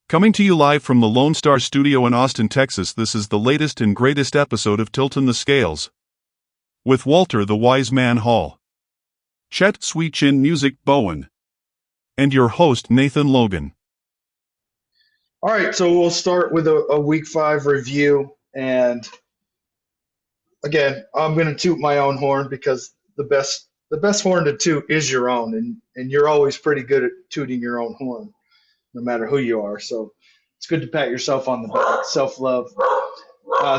Coming to you live from the Lone Star Studio in Austin, Texas, this is the latest and greatest episode of Til'ton the Scales. With Walter the Wise Man Hall, Chet Sweet Chin Music Bowen, and your host Nathan Logan. All right, so we'll start with a week 5 review. And again, I'm going to toot my own horn because the best horn to toot is your own. And you're always pretty good at tooting your own horn, no matter who you are. So it's good to pat yourself on the back, self-love.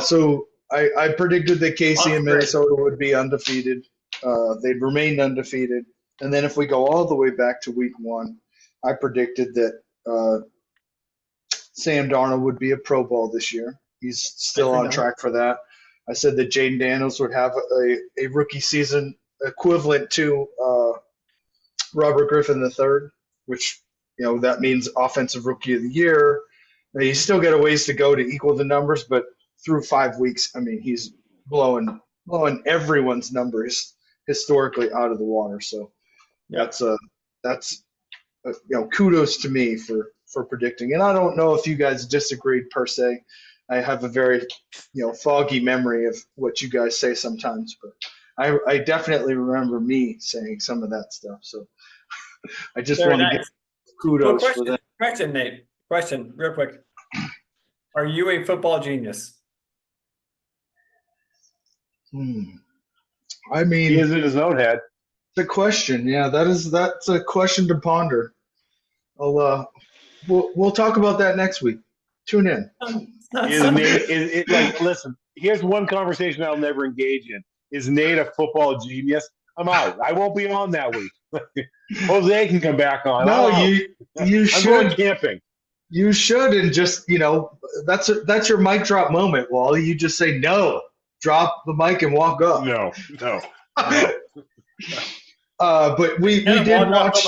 So I predicted that Casey and Minnesota would be undefeated. They'd remained undefeated. And then if we go all the way back to week 1, I predicted that Sam Darnold would be a Pro Bowl this year. He's still on track for that. I said that Jaden Daniels would have a rookie season equivalent to Robert Griffin III, which, that means offensive rookie of the year. You still got a ways to go to equal the numbers, but through 5 weeks, he's blowing everyone's numbers historically out of the water. So that's kudos to me for predicting. And I don't know if you guys disagreed per se. I have a very foggy memory of what you guys say sometimes, but I definitely remember me saying some of that stuff. So I just want to give kudos for that. Question, Nate. Question, real quick. Are you a football genius? He is in his own head. The question, that's a question to ponder. We'll talk about that next week. Tune in. Listen, here's one conversation I'll never engage in. Is Nate a football genius? I'm out. I won't be on that week. Jose can come back on. No, you should. I'm going camping. You should, and just that's your mic drop moment, Wally. You just say no, drop the mic and walk up. No. But we did watch.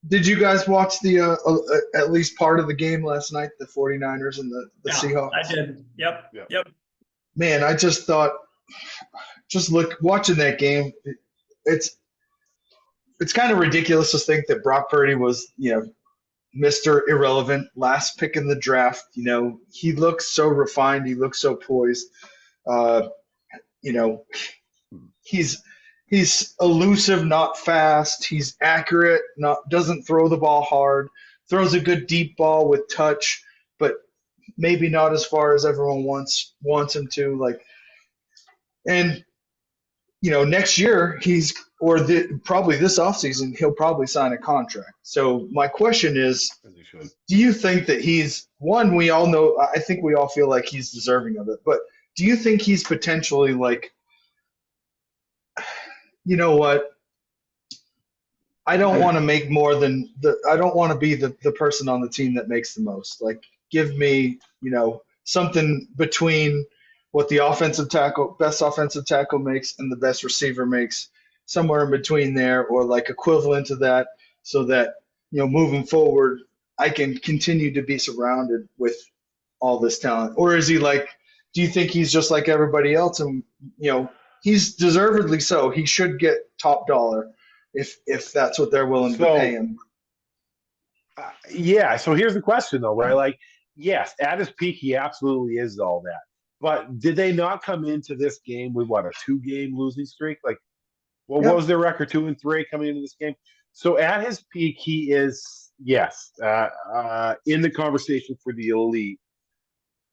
Did you guys watch the at least part of the game last night, the 49ers and the Seahawks? I did. Yep. Man, I just thought, watching that game, it's kind of ridiculous to think that Brock Purdy was, Mr. Irrelevant, last pick in the draft. He looks so refined. He looks so poised. He's elusive, not fast. He's accurate, doesn't throw the ball hard. Throws a good deep ball with touch, but maybe not as far as everyone wants him to. Next year probably this offseason he'll probably sign a contract. So my question is, do you think that he's one? We all know. I think we all feel like he's deserving of it, but do you think he's potentially like? You know what? I don't want to make more than I don't want to be the person on the team that makes the most. Like, give me, something between what the best offensive tackle makes and the best receiver makes, somewhere in between there, or like equivalent to that, so that, moving forward, I can continue to be surrounded with all this talent. Or is he like, do you think he's just like everybody else and, he's deservedly so. He should get top dollar if that's what they're willing to pay him. So here's the question, though, right? Like, yes, at his peak, he absolutely is all that. But did they not come into this game with, a 2-game losing streak? Like, what was their record, 2-3 coming into this game? So at his peak, he is, yes, in the conversation for the elite.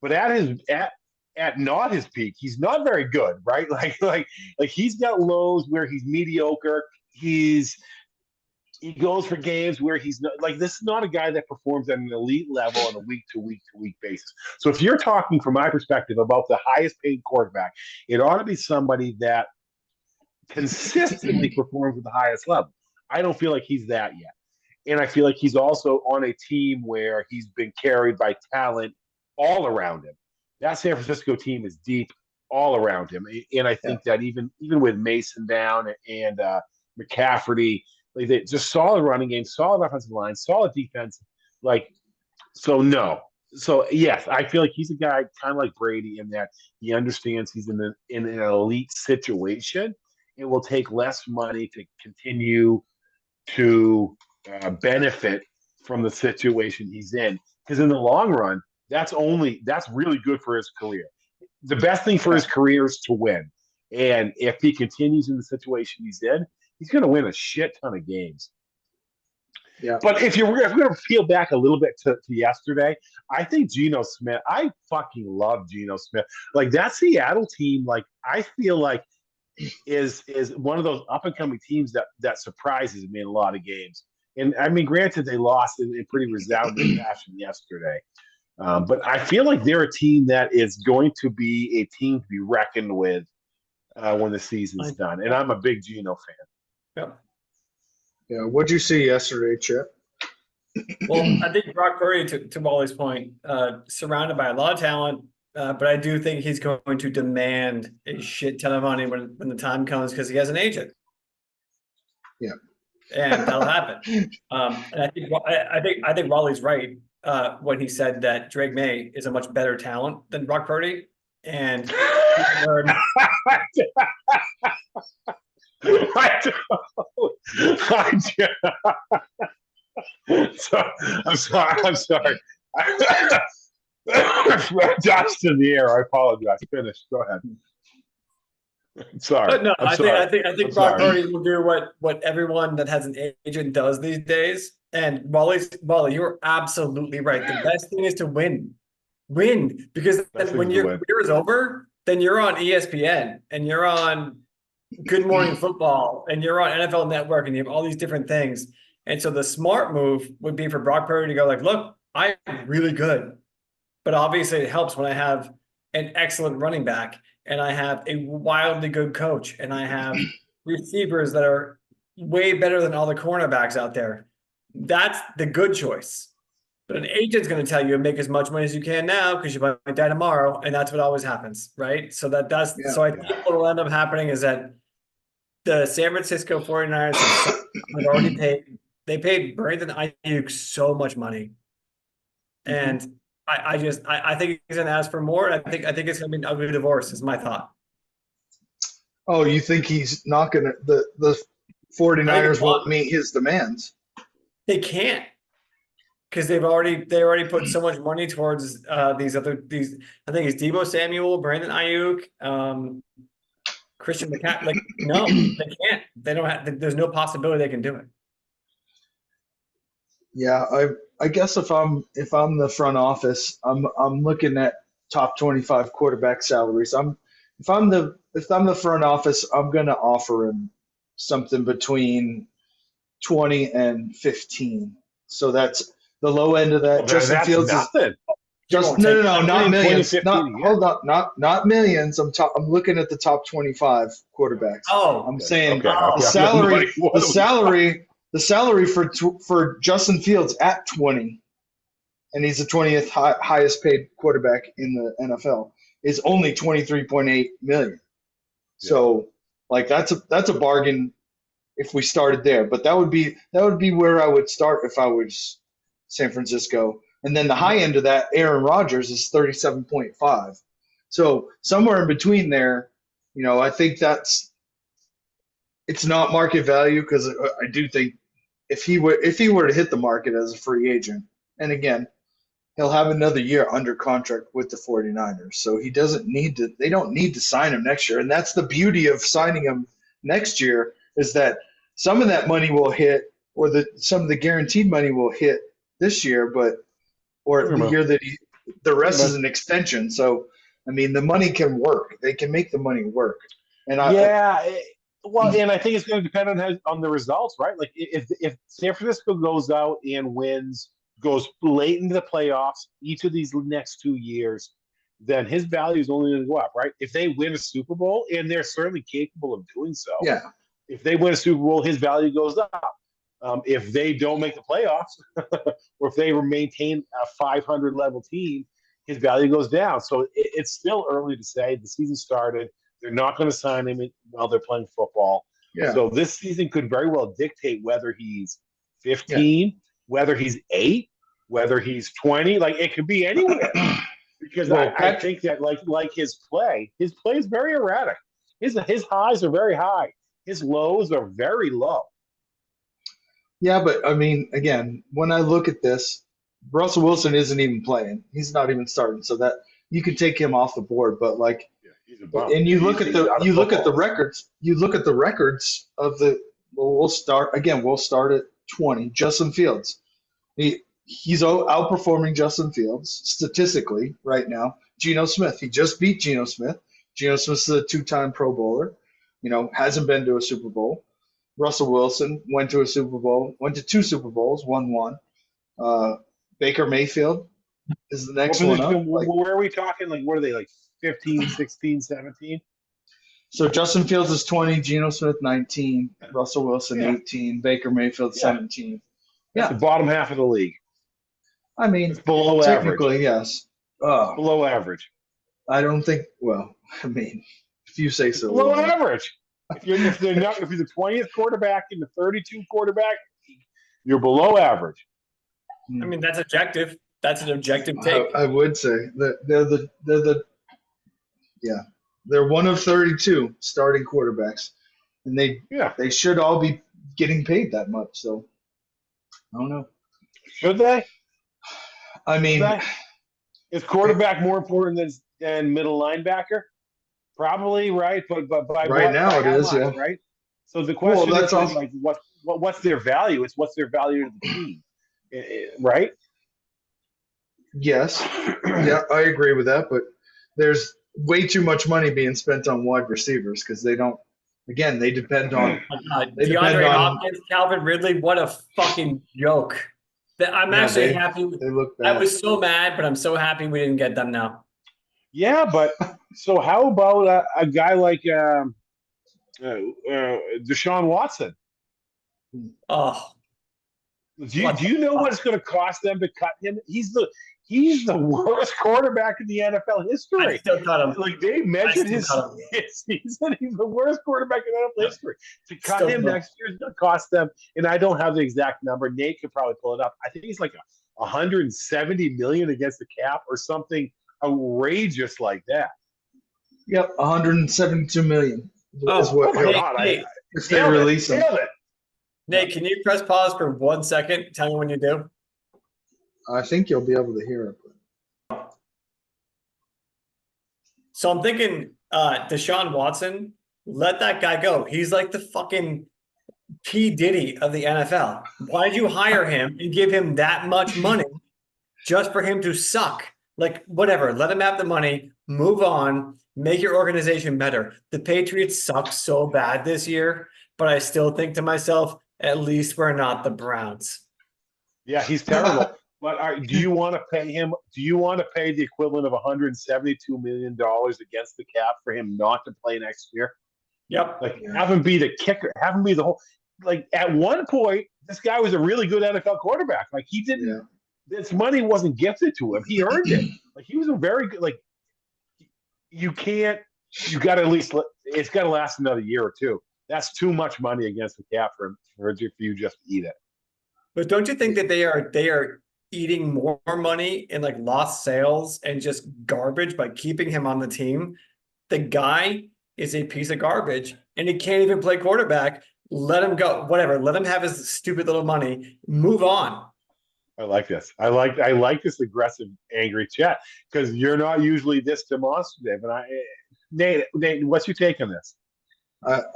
But at not his peak, he's not very good, right? Like he's got lows where he's mediocre. He goes for games where he's not, like, this is not a guy that performs at an elite level on a week to week basis. So if you're talking from my perspective about the highest paid quarterback, it ought to be somebody that consistently performs at the highest level. I don't feel like he's that yet. And I feel like he's also on a team where he's been carried by talent all around him. That San Francisco team is deep all around him. And I think that even with Mason down and McCaffrey, like, they just solid running game, solid offensive line, solid defense. No. So, yes, I feel like he's a guy kind of like Brady in that he understands he's in an elite situation. It will take less money to continue to benefit from the situation he's in. Because in the long run, that's really good for his career. The best thing for his career is to win. And if he continues in the situation he's in, he's going to win a shit ton of games. Yeah. But if we're going to peel back a little bit to yesterday, I think Geno Smith, I fucking love Geno Smith. Like, that Seattle team, like, I feel like is one of those up and coming teams that surprises me in a lot of games. And I mean, granted, they lost in pretty resounding fashion yesterday. But I feel like they're a team that is going to be a team to be reckoned with when the season's done. And I'm a big Geno fan. Yep. Yeah. What'd you see yesterday, Chip? Well, I think Brock Purdy, to Wally's point, surrounded by a lot of talent, but I do think he's going to demand a shit ton of money when the time comes because he has an agent. Yeah. And that'll happen. And I think Wally's right when he said that Drake May is a much better talent than Brock Purdy, and I'm sorry. Dodged in the air. I apologize. Finish. Go ahead. Sorry. But no, I think Brock sorry. Purdy will do what everyone that has an agent does these days. And Wally, you're absolutely right. The best thing is to win, because when your career is over, then you're on ESPN and you're on Good Morning Football and you're on NFL Network and you have all these different things. And so the smart move would be for Brock Purdy to go like, look, I'm really good, but obviously it helps when I have an excellent running back and I have a wildly good coach and I have receivers that are way better than all the cornerbacks out there. That's the good choice. But an agent's going to tell you make as much money as you can now because you might die tomorrow, and that's what always happens, right? So I think what will end up happening is that the San Francisco 49ers have already paid Brandon Ayuk so much money. And I think he's going to ask for more. I think it's going to be an ugly divorce is my thought. Oh, you think he's not going to the 49ers won't meet his demands? They can't. Because they already put so much money towards these. I think it's Deebo Samuel, Brandon Ayuk, Christian McCaffrey. Like, no, they can't. They don't have. There's no possibility they can do it. Yeah, I guess if I'm the front office, I'm looking at top 25 quarterback salaries. If I'm the front office, I'm gonna offer him something between 20 and 15. So that's the low end of that. Well, Justin Fields nothing. Not millions. Not millions. I'm looking at the top 25 quarterbacks. Oh, I'm saying the salary for Justin Fields at 20, and he's the 20th highest paid quarterback in the NFL, is only 23.8 million. Yeah. So like that's a bargain if we started there. But that would be where I would start if I was San Francisco. And then the high end of that, Aaron Rodgers, is 37.5. So somewhere in between there, I think it's not market value, because I do think if he were to hit the market as a free agent, and again, he'll have another year under contract with the 49ers. So they don't need to sign him next year. And that's the beauty of signing him next year, is that some of that money will hit, or some of the guaranteed money will hit this year, or the year that the rest is an extension. So, I mean, the money can work. They can make the money work. And and I think it's going to depend on the results, right? Like if San Francisco goes out and goes late into the playoffs each of these next 2 years, then his value is only going to go up, right? If they win a Super Bowl, and they're certainly capable of doing so, if they win a Super Bowl, his value goes up. If they don't make the playoffs, or if they maintain a 500 level team, his value goes down. So it's still early to say. The season started. They're not going to sign him while they're playing football. Yeah. So this season could very well dictate whether he's 15, whether he's 8, whether he's 20. Like, it could be anywhere. Because I think that like his play is very erratic. His highs are very high. His lows are very low. Yeah, but I mean, again, when I look at this, Russell Wilson isn't even playing. He's not even starting, so that you could take him off the board. But like, Yeah, he's a bum. and He's out of you look at the football. records. You look at the records of the. Well, we'll start again. We'll start at 20. Justin Fields. He's outperforming Justin Fields statistically right now. Geno Smith. He just beat Geno Smith. Geno Smith's a two-time Pro Bowler. Hasn't been to a Super Bowl. Russell Wilson went to a Super Bowl, went to two Super Bowls, won one. Baker Mayfield is the next one up. Where are we talking? Like, what are they, like 15, 16, 17? So Justin Fields is 20, Geno Smith 19, Russell Wilson 18, Baker Mayfield 17. That's the bottom half of the league. I mean, it's below technically, average. yes. Below average. I don't think. Well, I mean, if you say so. Below average. If you're the 20th quarterback in the 32 quarterback, you're below average. I mean, that's objective. That's an objective take. I would say that they're one of 32 starting quarterbacks, and they should all be getting paid that much. So I don't know. Should they? I mean, is quarterback more important than middle linebacker? Probably, right? But by right now it is, yeah. Right. So the question is like, what's their value? It's what's their value to the team, right? Yes, yeah, I agree with that. But there's way too much money being spent on wide receivers because they don't. Again, they depend on. DeAndre Hopkins, Calvin Ridley. What a fucking joke! I'm actually happy. They look bad. I was so mad, but I'm so happy we didn't get them now. Yeah, but so how about a guy like Deshaun Watson? Oh, do you know what it's going to cost them to cut him? He's the worst quarterback in the NFL history. I still cut him. Like they measured his season. He's the worst quarterback in NFL history. To cut him next year is going to cost them. And I don't have the exact number. Nate could probably pull it up. I think he's like $170 million against the cap or something outrageous like that. Yep, 172 million. Oh my God! If they release him. Nate, can you press pause for 1 second? Tell me when you do. I think you'll be able to hear it. So I'm thinking Deshaun Watson, let that guy go. He's like the fucking P. Diddy of the NFL. Why did you hire him and give him that much money just for him to suck? Like, whatever. Let him have the money. Move on. Make your organization better. The Patriots suck so bad this year, but I still think to myself, at least we're not the Browns. Yeah, he's terrible. But do you want to pay him? Do you want to pay the equivalent of $172 million against the cap for him not to play next year? Yep. Like have him be the kicker. Have him be the whole. Like at one point, this guy was a really good NFL quarterback. Like he didn't. Yeah. This money wasn't gifted to him. He earned it. Like he was a very good. Like you can't. You got to at least. It's got to last another year or two. That's too much money against the cap for you just to eat it. But don't you think that they are eating more money in like lost sales and just garbage by keeping him on the team? The guy is a piece of garbage and he can't even play quarterback. Let him go. Whatever. Let him have his stupid little money. Move on. I like this. I like this aggressive, angry chat because you're not usually this demonstrative. And Nate, what's your take on this?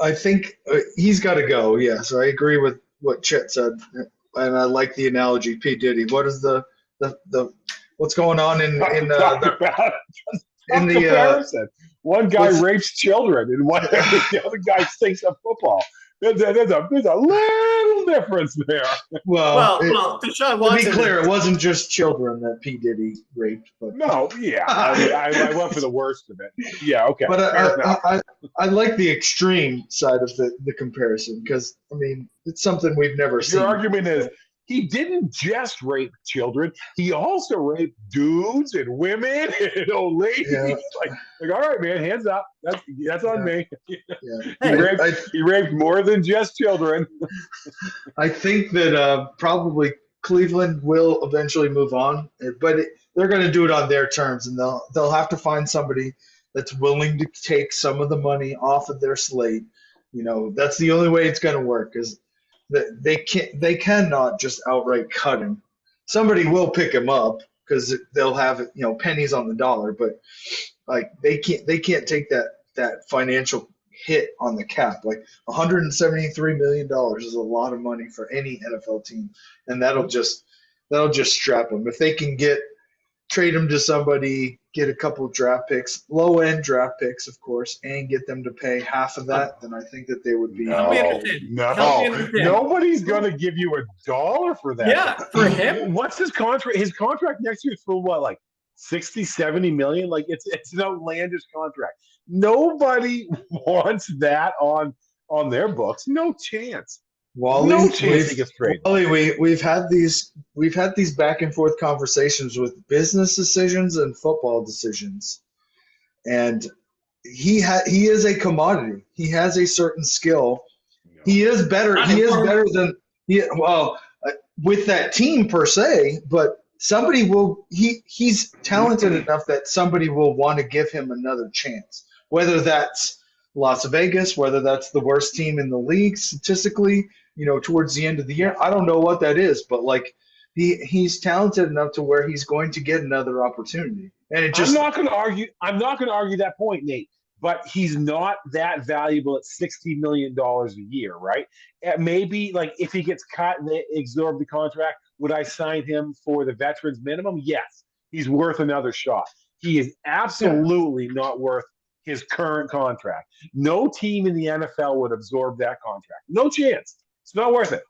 I think he's got to go. Yeah, so I agree with what Chet said, and I like the analogy. P. Diddy. What is the what's going on in the comparison? One guy rapes children, and the other guy stinks at football. There's a little difference there. Well, Deshaun Watson, to be clear, it wasn't just children that P. Diddy raped. But no, yeah, I went for the worst of it. Yeah, okay. But I like the extreme side of the comparison because I mean it's something we've never seen. Your argument is he didn't just rape children; he also raped dudes and women and old ladies. Yeah. Like, all right, man, hands up. That's on me. Yeah. He raped more than just children. I think that probably Cleveland will eventually move on, but they're going to do it on their terms, and they'll have to find somebody that's willing to take some of the money off of their slate. You know, that's the only way it's going to work. Because They cannot just outright cut him. Somebody will pick him up because they'll have pennies on the dollar, but like they can't take that financial hit on the cap. Like $173 million is a lot of money for any NFL team, and that'll just strap them. If they can trade him to somebody, get a couple draft picks, low end draft picks, of course, and get them to pay half of that, then I think that they would be. No, nobody's gonna give you $1 for that. Yeah, for him. What's his contract? His contract next year is for what, like 60, 70 million? Like it's an outlandish contract. Nobody wants that on their books. No chance. Wally, no chance he gets traded. Wally, we've had these back and forth conversations with business decisions and football decisions, and he is a commodity. He has a certain skill. No. He is better. He is better than with that team per se, but somebody will. He's talented enough that somebody will want to give him another chance, whether that's Las Vegas, whether that's the worst team in the league statistically, towards the end of the year. I don't know what that is, but like he's talented enough to where he's going to get another opportunity. And I'm not going to argue that point, Nate, but he's not that valuable at $60 million a year, right? Maybe like if he gets cut and they absorb the contract, would I sign him for the veterans minimum? Yes. He's worth another shot. He is absolutely not worth his current contract. No team in the NFL would absorb that contract. No chance. It's not worth it.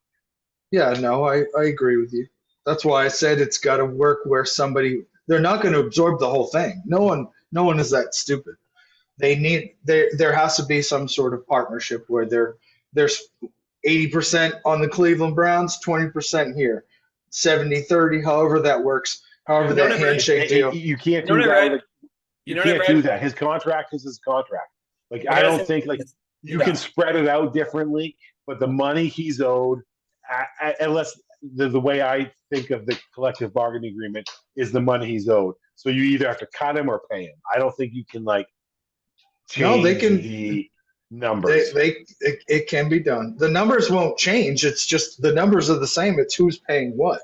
Yeah, no, I agree with you. That's why I said it's got to work where they're not going to absorb the whole thing. No one is that stupid. There has to be some sort of partnership where there's 80% on the Cleveland Browns, 20% here, 70-30, however that works, however that handshake deal. You can't do that. You can't do that. His contract is his contract. Like I don't think you can spread it out differently, but the money he's owed, unless the way I think of the collective bargaining agreement is the money he's owed. So you either have to cut him or pay him. I don't think you can change the numbers. It can be done. The numbers won't change. It's just the numbers are the same. It's who's paying what.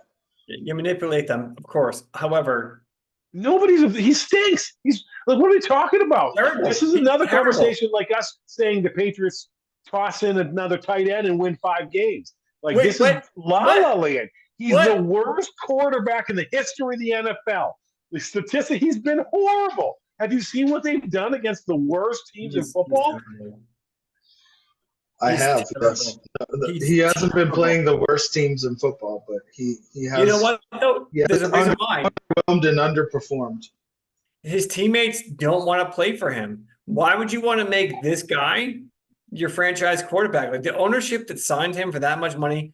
You manipulate them, of course. However, he stinks. He's like, what are we talking about? Terrible. This is another conversation like us saying the Patriots toss in another tight end and win 5 games. Like this is La La Land. He's the worst quarterback in the history of the NFL. The statistic, he's been horrible. Have you seen what they've done against the worst teams in football? I have. Yes. He hasn't been playing the worst teams in football, but he has. You know what? Though? There's a reason why. Underwhelmed and underperformed. His teammates don't want to play for him. Why would you want to make this guy your franchise quarterback? Like the ownership that signed him for that much money,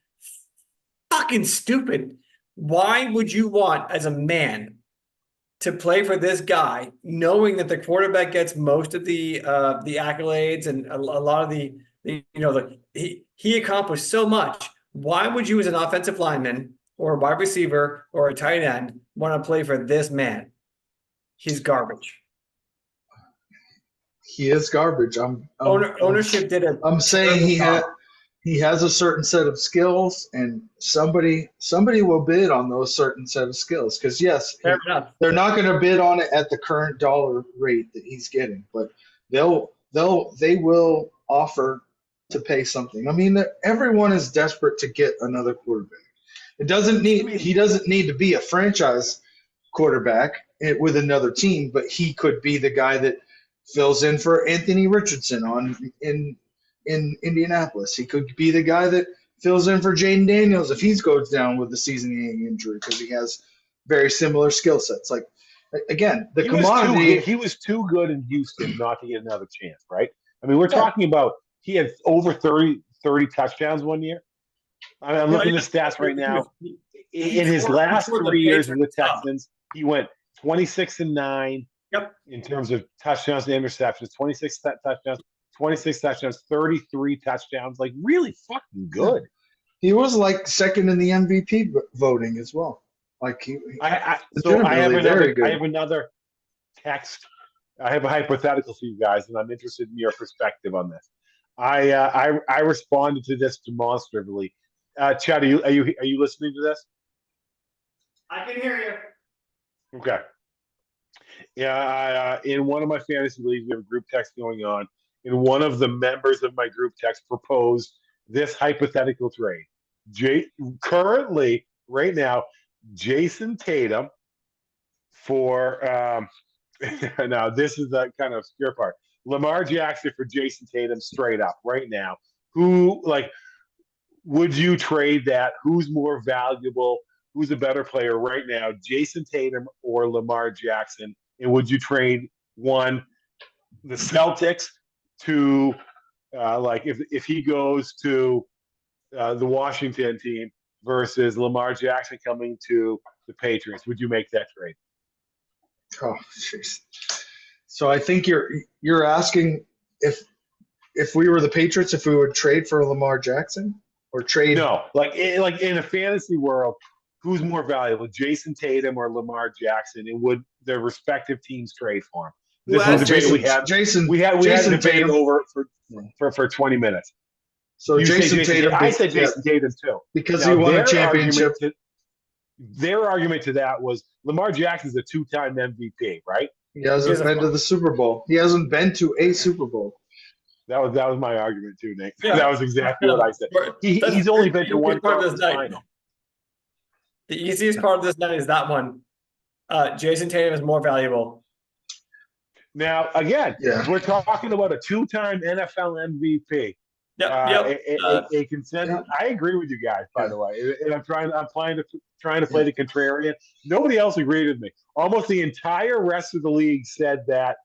fucking stupid. Why would you want, as a man, to play for this guy, knowing that the quarterback gets most of the accolades and a lot of he accomplished so much. Why would you, as an offensive lineman or a wide receiver or a tight end, want to play for this man? He's garbage. He is garbage. Ownership did it. I'm saying he has a certain set of skills, and somebody will bid on those certain set of skills. Because yes, they're not going to bid on it at the current dollar rate that he's getting, but they will offer to pay something. I mean, everyone is desperate to get another quarterback. He doesn't need to be a franchise quarterback with another team, but he could be the guy that fills in for Anthony Richardson in Indianapolis. He could be the guy that fills in for Jaden Daniels if he goes down with a season-ending injury because he has very similar skill sets. Like, again, the commodity. He was too good in Houston not to get another chance, right? I mean, we're talking about he had over 30 touchdowns one year. I'm looking at the stats right now. In his last 3 years with the Texans, he went 26-9 in terms of touchdowns and interceptions, 26 touchdowns, 33 touchdowns. Like, really fucking good. He was like second in the MVP voting as well. Like I have another text. I have a hypothetical for you guys, and I'm interested in your perspective on this. I responded to this demonstratively Chad, are you listening to this? I can hear you. Okay. Yeah, in one of my fantasy leagues, we have a group text going on, and one of the members of my group text proposed this hypothetical trade. Currently, right now, Jason Tatum for now. This is the kind of obscure part. Lamar Jackson for Jason Tatum, straight up, right now. Who would you trade that? Who's more valuable? Who's a better player right now, Jason Tatum or Lamar Jackson? And would you trade one, the Celtics, to if he goes to the Washington team versus Lamar Jackson coming to the Patriots? Would you make that trade? Oh, jeez. So I think you're asking if we were the Patriots, if we would trade for Lamar Jackson or trade? No, like in a fantasy world, who's more valuable, Jason Tatum or Lamar Jackson, and would their respective teams trade for him? This is a debate we had. We had a debate over for 20 minutes. So Jason Tatum. I said Jason Tatum too because he won a championship. Their argument to that was Lamar Jackson's a 2-time MVP, right? He hasn't been to the Super Bowl. He hasn't been to a Super Bowl. That was my argument too, Nick. Yeah. That was exactly what I said. He's only been to one conference final. The easiest part of this night is that one. Jason Tatum is more valuable. Now, again, we're talking about a 2-time NFL MVP. A consensus. I agree with you guys, by the way, and I'm trying to play the contrarian. Nobody else agreed with me. Almost the entire rest of the league said that.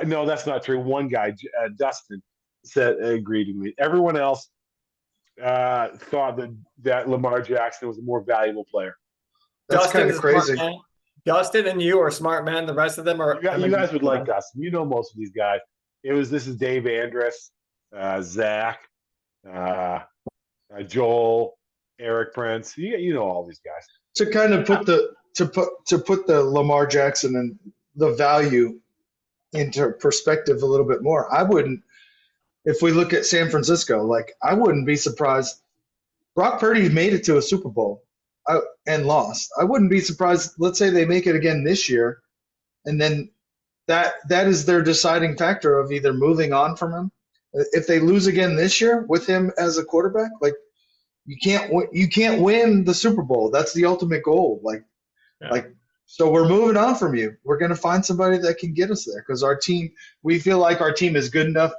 No, that's not true. One guy, Dustin, agreed with me. Everyone else thought that Lamar Jackson was a more valuable player. That's kind of crazy. Dustin and you are smart, man. The rest of them are. You guys would like Dustin. You know most of these guys. This is Dave Andrus, Zach, Joel, Eric Prince. You know all these guys. To kind of put the Lamar Jackson and the value into perspective a little bit more, I wouldn't. If we look at San Francisco, I wouldn't be surprised. Brock Purdy made it to a Super Bowl and lost. I wouldn't be surprised. Let's say they make it again this year, and then that is their deciding factor of either moving on from him. If they lose again this year with him as a quarterback, you can't win the Super Bowl. That's the ultimate goal. So we're moving on from you. We're going to find somebody that can get us there because we feel like our team is good enough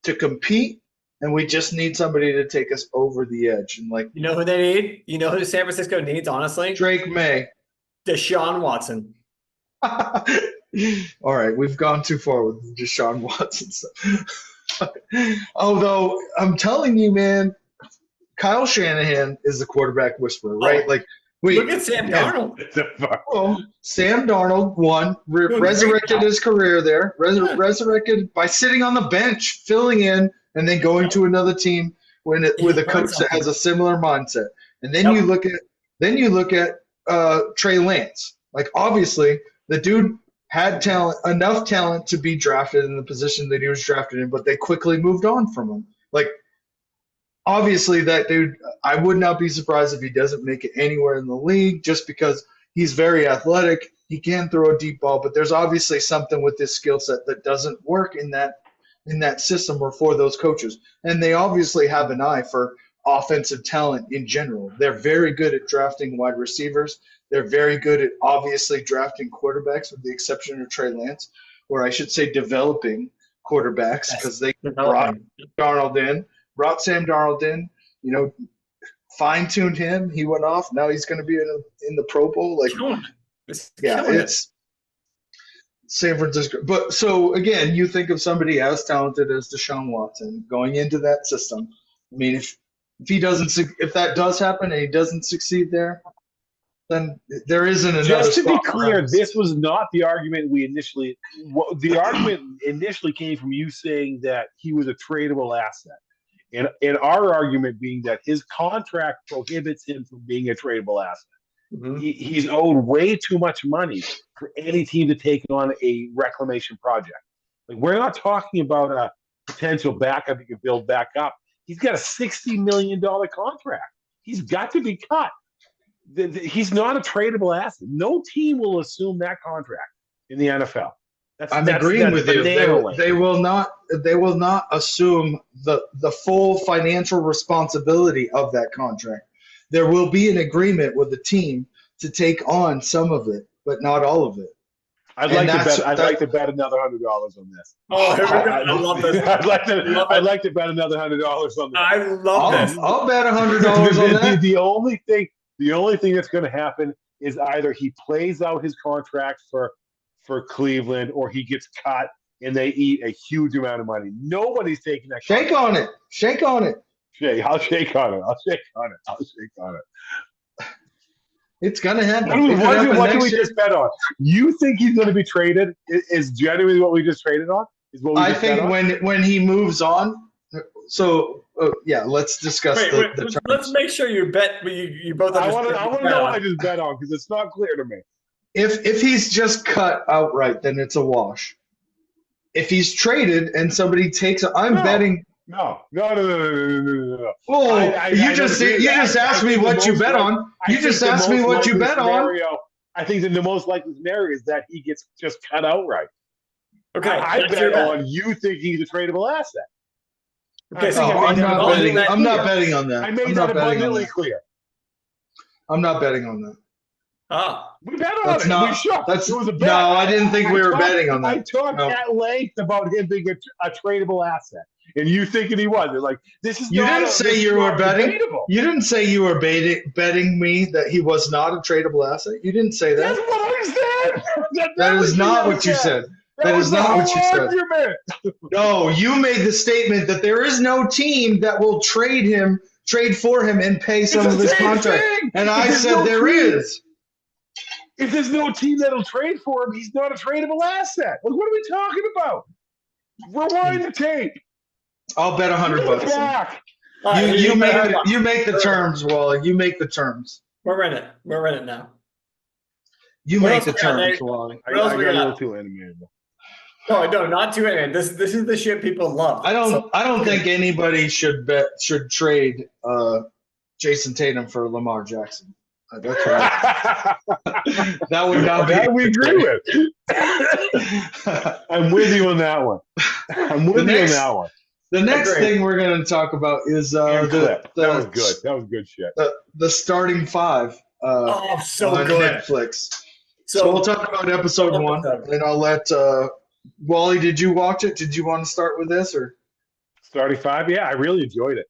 to compete, and we just need somebody to take us over the edge. And you know who they need? You know who San Francisco needs, honestly? Drake May. Deshaun Watson. All right, we've gone too far with Deshaun Watson stuff. Although I'm telling you, man, Kyle Shanahan is the quarterback whisperer, right? Look at Sam Darnold. Well, Sam Darnold resurrected his career there, resurrected by sitting on the bench, filling in, and then going to another team with a coach that has a similar mindset. And then you look at Trey Lance. Obviously, the dude had enough talent to be drafted in the position that he was drafted in, but they quickly moved on from him. Obviously, that dude, I would not be surprised if he doesn't make it anywhere in the league just because he's very athletic. He can throw a deep ball, but there's obviously something with this skill set that doesn't work in that system or for those coaches. And they obviously have an eye for offensive talent in general. They're very good at drafting wide receivers. They're very good at obviously drafting quarterbacks with the exception of Trey Lance, or I should say developing quarterbacks because they brought Sam Darnold in, fine-tuned him. He went off. Now he's going to be in the Pro Bowl. It's San Francisco. But so, again, you think of somebody as talented as Deshaun Watson going into that system. I mean, if that does happen and he doesn't succeed there, then there isn't another. Just to be clear, this was not the argument the argument initially came from you saying that he was a tradable asset. And our argument being that his contract prohibits him from being a tradable asset. Mm-hmm. He's owed way too much money for any team to take on a reclamation project. We're not talking about a potential backup he could build back up. He's got a $60 million contract. he's got to be cut. He's not a tradable asset. No team will assume that contract in the NFL. I'm agreeing with you. They will not assume the full financial responsibility of that contract. There will be an agreement with the team to take on some of it, but not all of it. I'd like to bet another $100 on this. Oh, here we go. I love this. I'd like to bet another $100 on this. I love this. I'll bet $100 on that. The only thing that's going to happen is either he plays out his contract for Cleveland, or he gets cut and they eat a huge amount of money. Nobody's taking that. Shake on it. Shake on it. I'll shake on it. It's gonna happen. What do we just bet on? You think he's going to be traded? Is genuinely what we just traded on? I think when he moves on. So yeah, let's discuss the terms. Let's make sure you bet. You both. I want to know what I just bet on, because it's not clear to me. If he's just cut outright, then it's a wash. If he's traded and somebody takes, betting. No. Oh, you just asked me what you bet on. You just asked me what you bet on. I think that the most likely scenario is that he gets just cut outright. Okay, I bet on you think he's a tradable asset. Okay, so I'm not betting on that. I made that abundantly clear. I'm not betting on that. We bet on it. It was a bet. No, I didn't think we were betting on that. I talked at length about him being a tradable asset, and you thinking he was. They're like, this is. You didn't say you were betting. You didn't say you were betting me that he was not a tradable asset. You didn't say that. That's what I said. That is not what you said. That is not what you said. No, you made the statement that there is no team that will trade for him, and pay some of his contract. And I said there is. If there's no team that'll trade for him, he's not a tradable asset. Like, what are we talking about? Rewind the tape. I'll bet $100. You make the terms, Wally. You make the terms. We're in it now. You make the terms, Wally. I got a little too animated. No, not too animated. This is the shit people love. I don't think anybody should trade Jason Tatum for Lamar Jackson. That's right. That would not be. That we agree with. I'm with you on that one. The next thing we're going to talk about is that was good. That was good shit. The starting five. So on good. Netflix. So we'll talk about episode 1, and I'll let Wally. Did you watch it? Did you want to start with this or starting 5? Yeah, I really enjoyed it.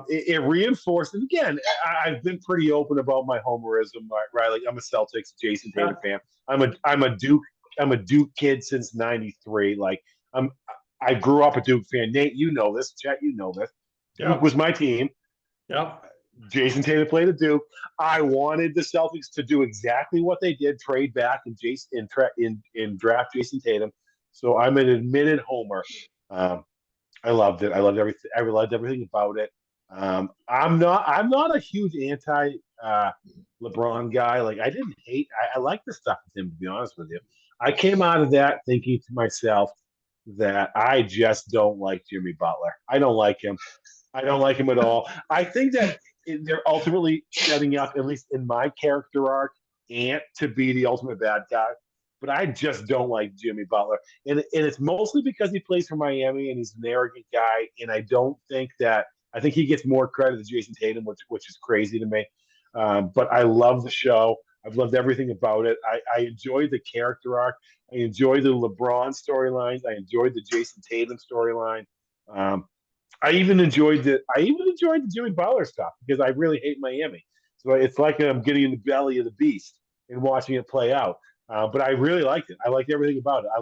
It reinforced, and again, I've been pretty open about my homerism, right? Like, I'm a Celtics, Jason Tatum fan. I'm a Duke kid since '93. Like, I grew up a Duke fan. Nate, you know this. Chet, you know this. Yeah. Duke was my team. Yeah. Jason Tatum played at Duke. I wanted the Celtics to do exactly what they did: trade back and draft Jason Tatum. So I'm an admitted homer. I loved it. I loved everything about it. I'm not a huge anti LeBron guy. Like, I didn't hate. I like the stuff with him, to be honest with you. I came out of that thinking to myself that I just don't like Jimmy Butler. I don't like him. I don't like him at all. I think that they're ultimately setting up, at least in my character arc, Ant to be the ultimate bad guy. But I just don't like Jimmy Butler. And it's mostly because he plays for Miami and he's an arrogant guy. And I think he gets more credit than Jason Tatum, which is crazy to me. But I love the show. I've loved everything about it. I enjoyed the character arc. I enjoyed the LeBron storylines. I enjoyed the Jason Tatum storyline. I even enjoyed the Jimmy Butler stuff, because I really hate Miami. So it's like I'm getting in the belly of the beast and watching it play out. But I really liked it. I liked everything about it. I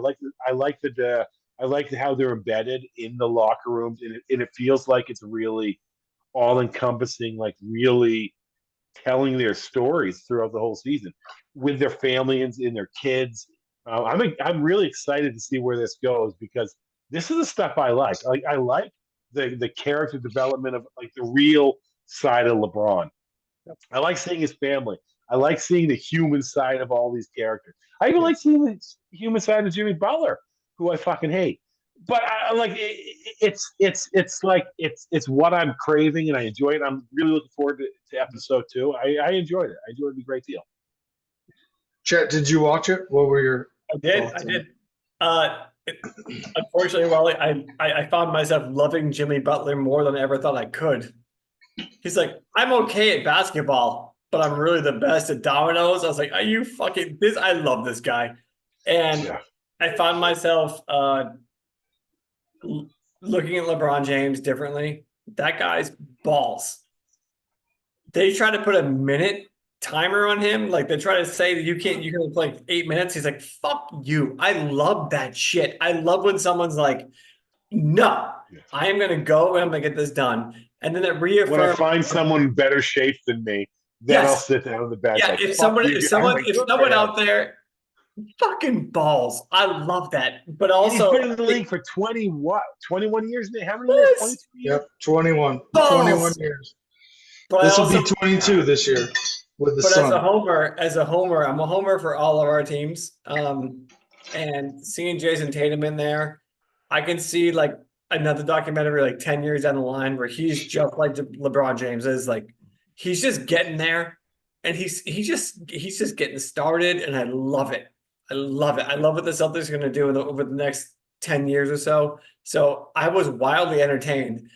liked how they're embedded in the locker rooms, and it feels like it's really all encompassing, like really telling their stories throughout the whole season with their families and their kids. I'm really excited to see where this goes, because this is the stuff I like. I like the character development of, like, the real side of LeBron. I like seeing his family. I like seeing the human side of all these characters. I even like seeing the human side of Jimmy Butler, who I fucking hate. but I, like it's like it's what I'm craving, and I enjoy it. I'm really looking forward to episode 2. I enjoyed it. I enjoyed it a great deal. Chet, did you watch it? What were your I did. thoughts I on it? did. Uh, Unfortunately, Wally, I found myself loving Jimmy Butler more than I ever thought I could. He's like, I'm okay at basketball, but I'm really the best at dominoes. I was like, are you fucking this? I love this guy. And Yeah. I found myself looking at LeBron James differently. That guy's balls. They try to put a minute timer on him. Like they try to say that you can only play 8 minutes. He's like, fuck you. I love that shit. I love when someone's like, no, I am gonna go and I'm gonna get this done. And then it reaffirms when I find someone in better shape than me, then I'll sit down on the bench. Yeah, like, if someone like, out there, fucking balls. I love that. But he's also, been in the league for 21 years now. How many years? 22 years? Yep, 21. Balls. 21 years. But This will be 22 this year with the But Sun. as a homer, I'm a homer for all of our teams. And seeing Jason Tatum in there, I can see like another documentary like 10 years down the line where he's just like LeBron James is. Like he's just getting there and he's just getting started, and I love it. I love it. I love what the Celtics are going to do over the next 10 years or so. So I was wildly entertained.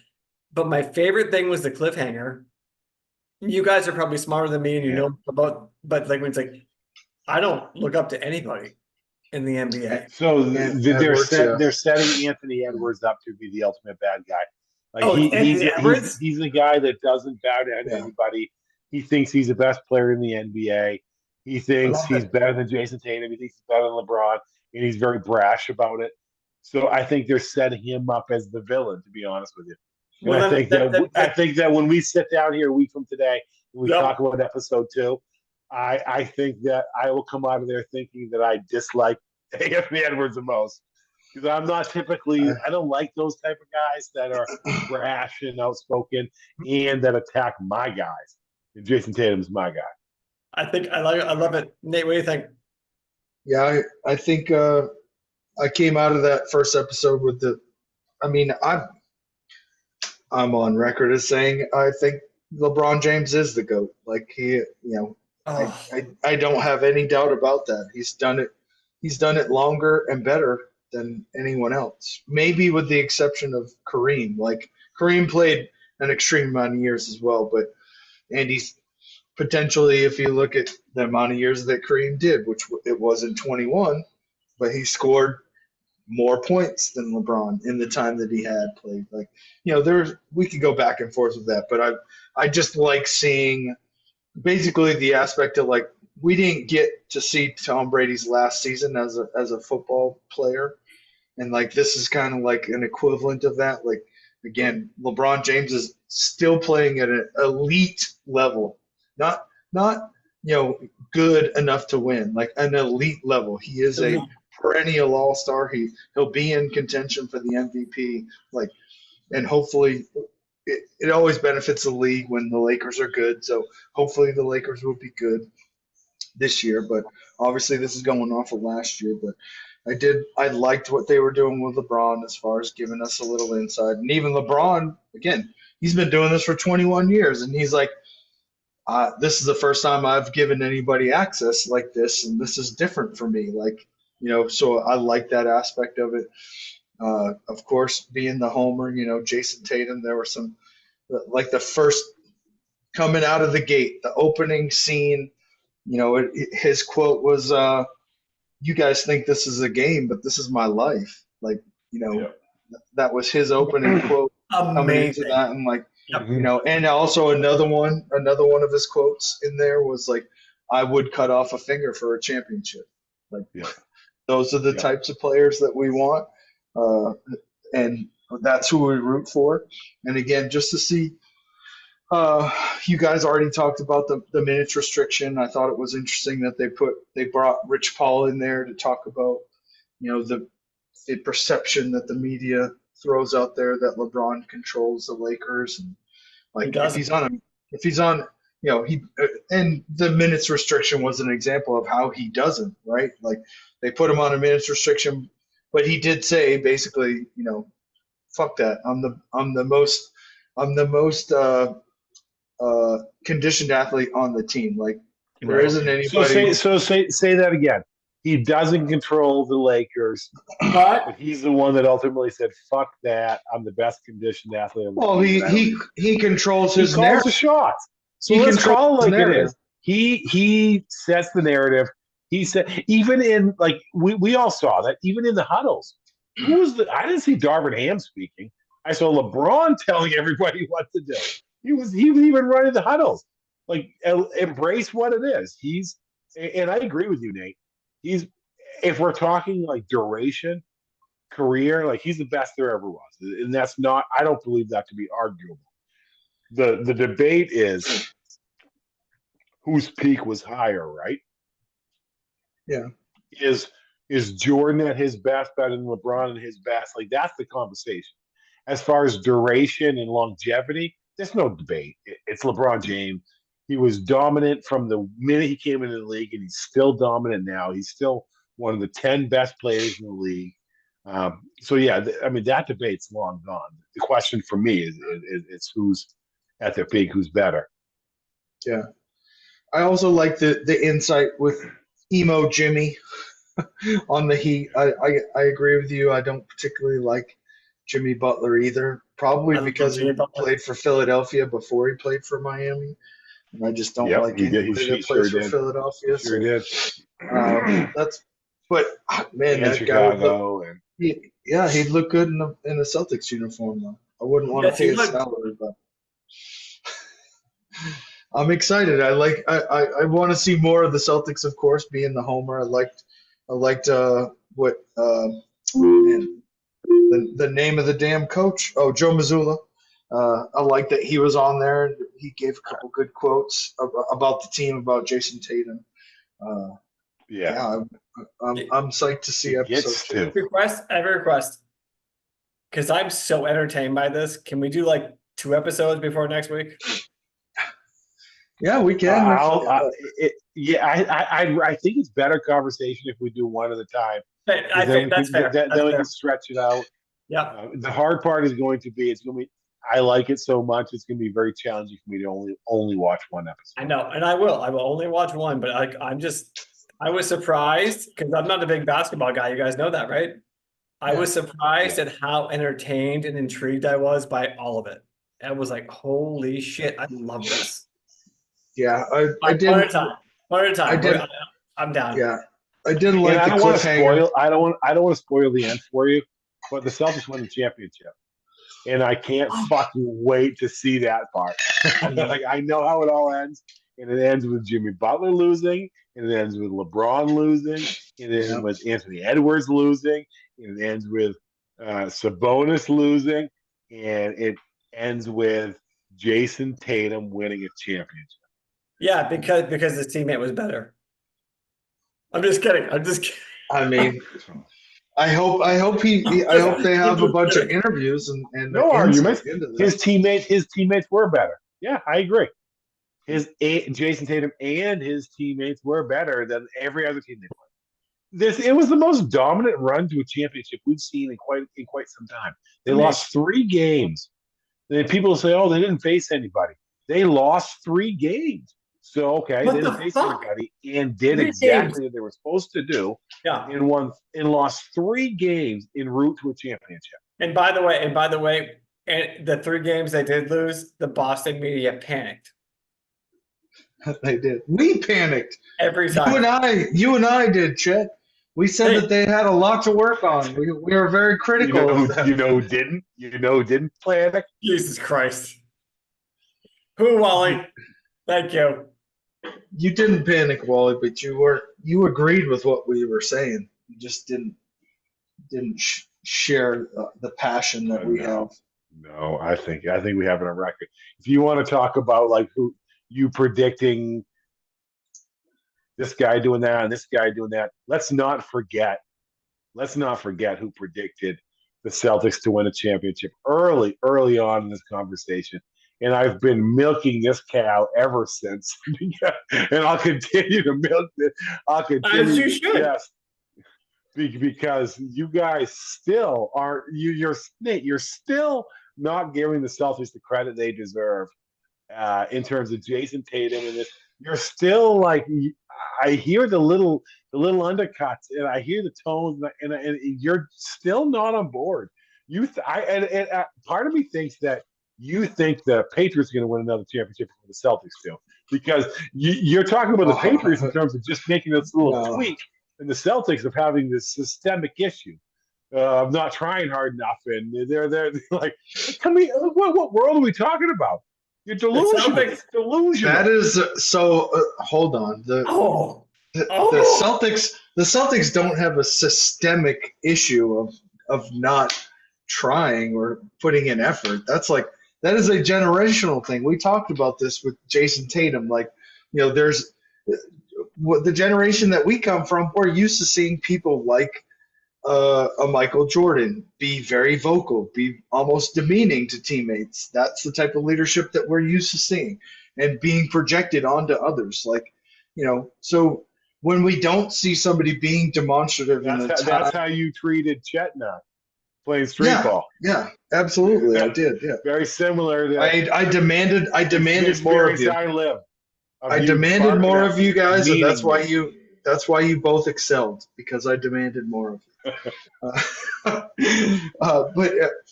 But my favorite thing was the cliffhanger. You guys are probably smarter than me and you know about, but like when it's like, I don't look up to anybody in the NBA. So they're setting Anthony Edwards up to be the ultimate bad guy. Like he's the guy that doesn't bow down to anybody. He thinks he's the best player in the NBA. He thinks he's better than Jason Tatum. He thinks he's better than LeBron, and he's very brash about it. So I think they're setting him up as the villain, to be honest with you. And I think that when we sit down here a week from today and we talk about episode 2, I think that I will come out of there thinking that I dislike Anthony Edwards the most. Because I'm not typically, I don't like those type of guys that are brash and outspoken and that attack my guys. And Jason Tatum's my guy. I love it. Nate, what do you think? Yeah, I think I came out of that first episode with I'm on record as saying I think LeBron James is the GOAT. Like I don't have any doubt about that. He's done it longer and better than anyone else. Maybe with the exception of Kareem. Like Kareem played an extreme amount of years as well, and he's potentially, if you look at the amount of years that Kareem did, which it wasn't 21, but he scored more points than LeBron in the time that he had played. Like, we could go back and forth with that, but I just like seeing basically the aspect of like we didn't get to see Tom Brady's last season as a football player, and like this is kind of like an equivalent of that. Like again, LeBron James is still playing at an elite level, not good enough to win, like an elite level. He is a perennial all-star. He'll be in contention for the MVP. Like, and hopefully, it always benefits the league when the Lakers are good. So hopefully the Lakers will be good this year. But obviously this is going off of last year. But I liked what they were doing with LeBron as far as giving us a little insight. And even LeBron, again, he's been doing this for 21 years, and he's like, this is the first time I've given anybody access like this, and this is different for me. Like, so I like that aspect of it. Of course, being the homer, Jason Tatum, there were some, like the first coming out of the gate, the opening scene, his quote was, you guys think this is a game, but this is my life. Like, that was his opening quote. Coming into that, and like, and also another one of his quotes in there was like, I would cut off a finger for a championship. Like, those are the types of players that we want. And that's who we root for. And again, just to see, you guys already talked about the minutes restriction. I thought it was interesting that they brought Rich Paul in there to talk about, the perception that the media throws out there that LeBron controls the Lakers, and like if he's on, and the minutes restriction was an example of how he doesn't, right? Like they put him on a minutes restriction but he did say basically, fuck that. I'm the most conditioned athlete on the team. Like there Right. isn't So anybody. say that again. He doesn't control the Lakers, but he's the one that ultimately said, "Fuck that! I'm the best conditioned athlete on the Well, team." he controls He his calls narrative. the shots. So He let's controls call it his like it narrative. is. He sets the narrative. He said even in like we all saw that even in the huddles. I didn't see Darvin Ham speaking. I saw LeBron telling everybody what to do. He was even running the huddles. Like embrace what it is. And I agree with you, Nate. He's if we're talking like duration, career, like he's the best there ever was. And that's not I don't believe that to be arguable. The debate is whose peak was higher, right? Yeah. Is Jordan at his best better than LeBron at his best? Like that's the conversation. As far as duration and longevity, there's no debate. It's LeBron James. He was dominant from the minute he came into the league, and he's still dominant now. He's still one of the 10 best players in the league. So yeah, I mean that debate's long gone. The question for me is who's at their peak, who's better. Yeah. I also like the insight with emo Jimmy on the Heat. I agree with you. I don't particularly like Jimmy Butler either. Probably because he played for Philadelphia before he played for Miami. And I just don't like anybody that plays for Philadelphia. Sure did. But man, and that Chicago guy he'd look good in a Celtics uniform though. I wouldn't want to pay his salary, but I'm excited. I want to see more of the Celtics, of course, being the homer. I liked what the name of the damn coach. Oh, Joe Mazzulla. I like that he was on there. He gave a couple good quotes about the team, about Jason Tatum. I'm psyched to see episode 2. I have a request. Because I'm so entertained by this. Can we do like 2 episodes before next week? Yeah, we can. I think it's better conversation if we do one at a time. I think that's fair. Then we can stretch it out. Yeah. The hard part is going to be I like it so much. It's going to be very challenging for me to only watch one episode. I know, and I will only watch one. But I was surprised because I'm not a big basketball guy. You guys know that, right? I was surprised at how entertained and intrigued I was by all of it. I was like, "Holy shit! I love this." Yeah, I did. One at a time. I'm down. Yeah, I didn't like the cliffhanger. I don't want to spoil the end for you, but the Celtics won the championship, and I can't fucking wait to see that part. Like I know how it all ends, and it ends with Jimmy Butler losing, and it ends with LeBron losing, and it ends with Anthony Edwards losing, and it ends with Sabonis losing, and it ends with Jason Tatum winning a championship. Yeah, because his teammate was better. I'm just kidding. I mean, I hope they have a bunch of interviews and no arguments. His teammates were better. Yeah, I agree. Jason Tatum and his teammates were better than every other team they played. It was the most dominant run to a championship we've seen in quite some time. They lost 3 games. Then people say, "Oh, they didn't face anybody." They lost 3 games. So they didn't face anybody and did exactly what they were supposed to do. Yeah, and lost 3 games en route to a championship. And by the way, and the 3 games they did lose, the Boston media panicked. They did. We panicked every time. You and I did, Chet. We said that they had a lot to work on. We were very critical of them. You know who didn't panic? Jesus Christ. Who, Wally? Thank you. You didn't panic, Wally, but you agreed with what we were saying. You just didn't share the passion that we have. No, I think we have it on record. If you want to talk about like who you predicting this guy doing that and this guy doing that, let's not forget who predicted the Celtics to win a championship early on in this conversation. And I've been milking this cow ever since. And I'll continue to milk it. As you should. Yes. because you guys still aren't you're still not giving the Celtics the credit they deserve in terms of Jason Tatum and this. You're still like I hear the little undercuts and I hear the tones and you're still not on board. Part of me thinks that you think the Patriots are going to win another championship before the Celtics do because you're talking about the Patriots in terms of just making this little tweak, and the Celtics of having this systemic issue of not trying hard enough, and they're like, "Come here, what world are we talking about? You're delusional. It's delusional." That is so. Hold on. The Celtics don't have a systemic issue of not trying or putting in effort. That is a generational thing. We talked about this with Jason Tatum. There's the generation that we come from. We're used to seeing people like a Michael Jordan be very vocal, be almost demeaning to teammates. That's the type of leadership that we're used to seeing and being projected onto others. So when we don't see somebody being demonstrative, that's how you treated Chetna playing street ball. Yeah, absolutely, I did. Yeah, very similar. I demanded more of you. I demanded more of you guys, and that's why you both excelled, because I demanded more of you. But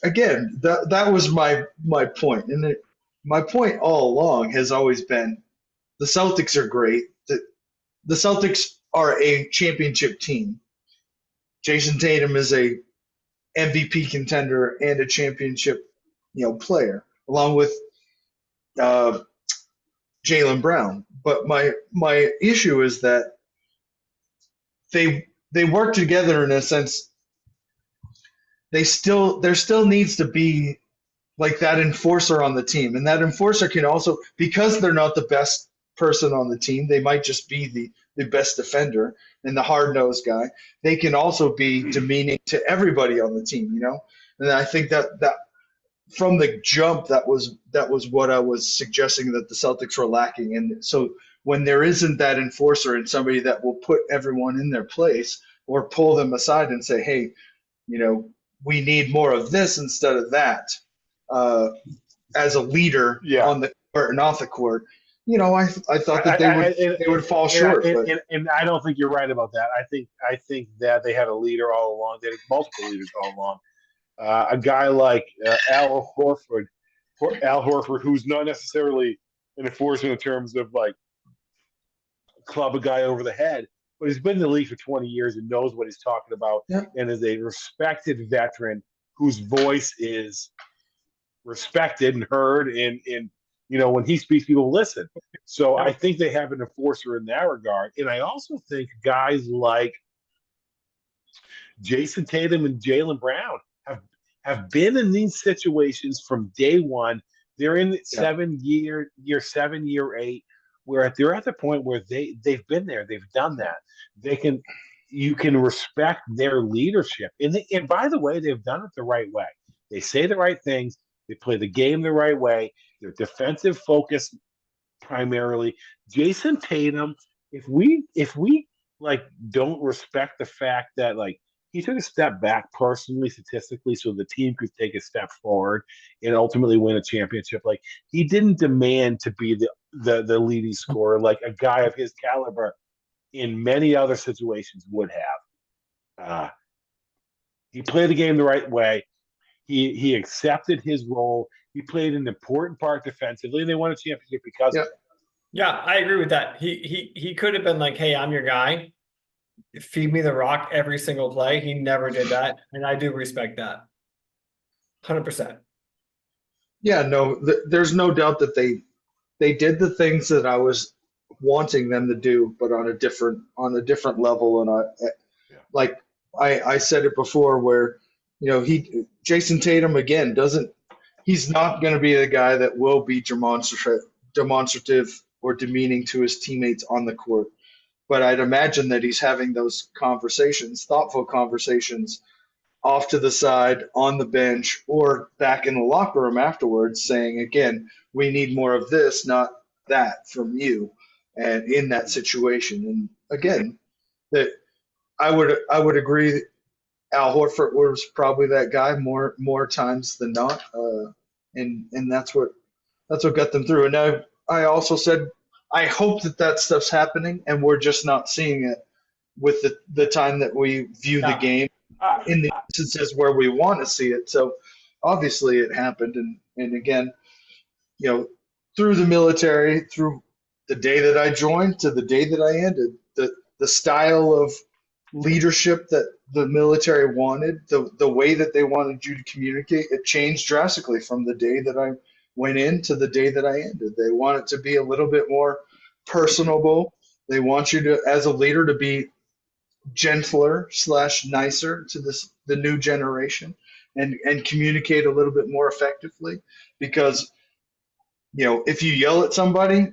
again, that was my point, and my point all along has always been the Celtics are great. The Celtics are a championship team. Jason Tatum is a MVP contender and a championship, player, along with Jaylen Brown. But my issue is that they work together in a sense. There still needs to be like that enforcer on the team, and that enforcer can also, because they're not the best person on the team, they might just be the best defender and the hard-nosed guy. They can also be demeaning to everybody on the team, And I think that from the jump, that was what I was suggesting that the Celtics were lacking. And so when there isn't that enforcer and somebody that will put everyone in their place or pull them aside and say, hey, we need more of this instead of that, as a leader on the court and off the court, I thought that they would fall short. And I don't think you're right about that. I think that they had a leader all along. They had multiple leaders all along. A guy like Al Horford, who's not necessarily an enforcer in terms of like club a guy over the head, but he's been in the league for 20 years and knows what he's talking about, and is a respected veteran whose voice is respected and heard, and when he speaks, people listen. So I think they have an enforcer in that regard. And I also think guys like Jason Tatum and Jaylen Brown have been in these situations from day one. They're in year 7, year 8, where they're at the point where they've been there, they've done that. You can respect their leadership. And by the way, they've done it the right way. They say the right things. They play the game the right way. They're defensive focused primarily. Jason Tatum, if we like don't respect the fact that like he took a step back personally, statistically, so the team could take a step forward and ultimately win a championship. Like he didn't demand to be the leading scorer like a guy of his caliber in many other situations would have. He played the game the right way. He accepted his role. He played an important part defensively, and they won a championship because of it. Yeah, I agree with that. He could have been like, hey, I'm your guy. Feed me the rock every single play. He never did that, and I do respect that. 100%. Yeah, no, there's no doubt that they did the things that I was wanting them to do, but on a different level. And I said it before, where Jason Tatum again he's not going to be the guy that will be demonstrative or demeaning to his teammates on the court. But I'd imagine that he's having those conversations, thoughtful conversations, off to the side, on the bench, or back in the locker room afterwards, saying, again, we need more of this, not that from you, and in that situation. And again, that I would agree. Al Horford was probably that guy more times than not, and that's what got them through. And I also said I hope that stuff's happening, and we're just not seeing it with the time that we view the game in the instances where we want to see it. So obviously it happened, and again, through the military, through the day that I joined to the day that I ended, the style of leadership that the military wanted, the way that they wanted you to communicate, it changed drastically from the day that I went in to the day that I ended. They want it to be a little bit more personable. They want you to, as a leader, to be gentler / nicer to the new generation and communicate a little bit more effectively, because if you yell at somebody,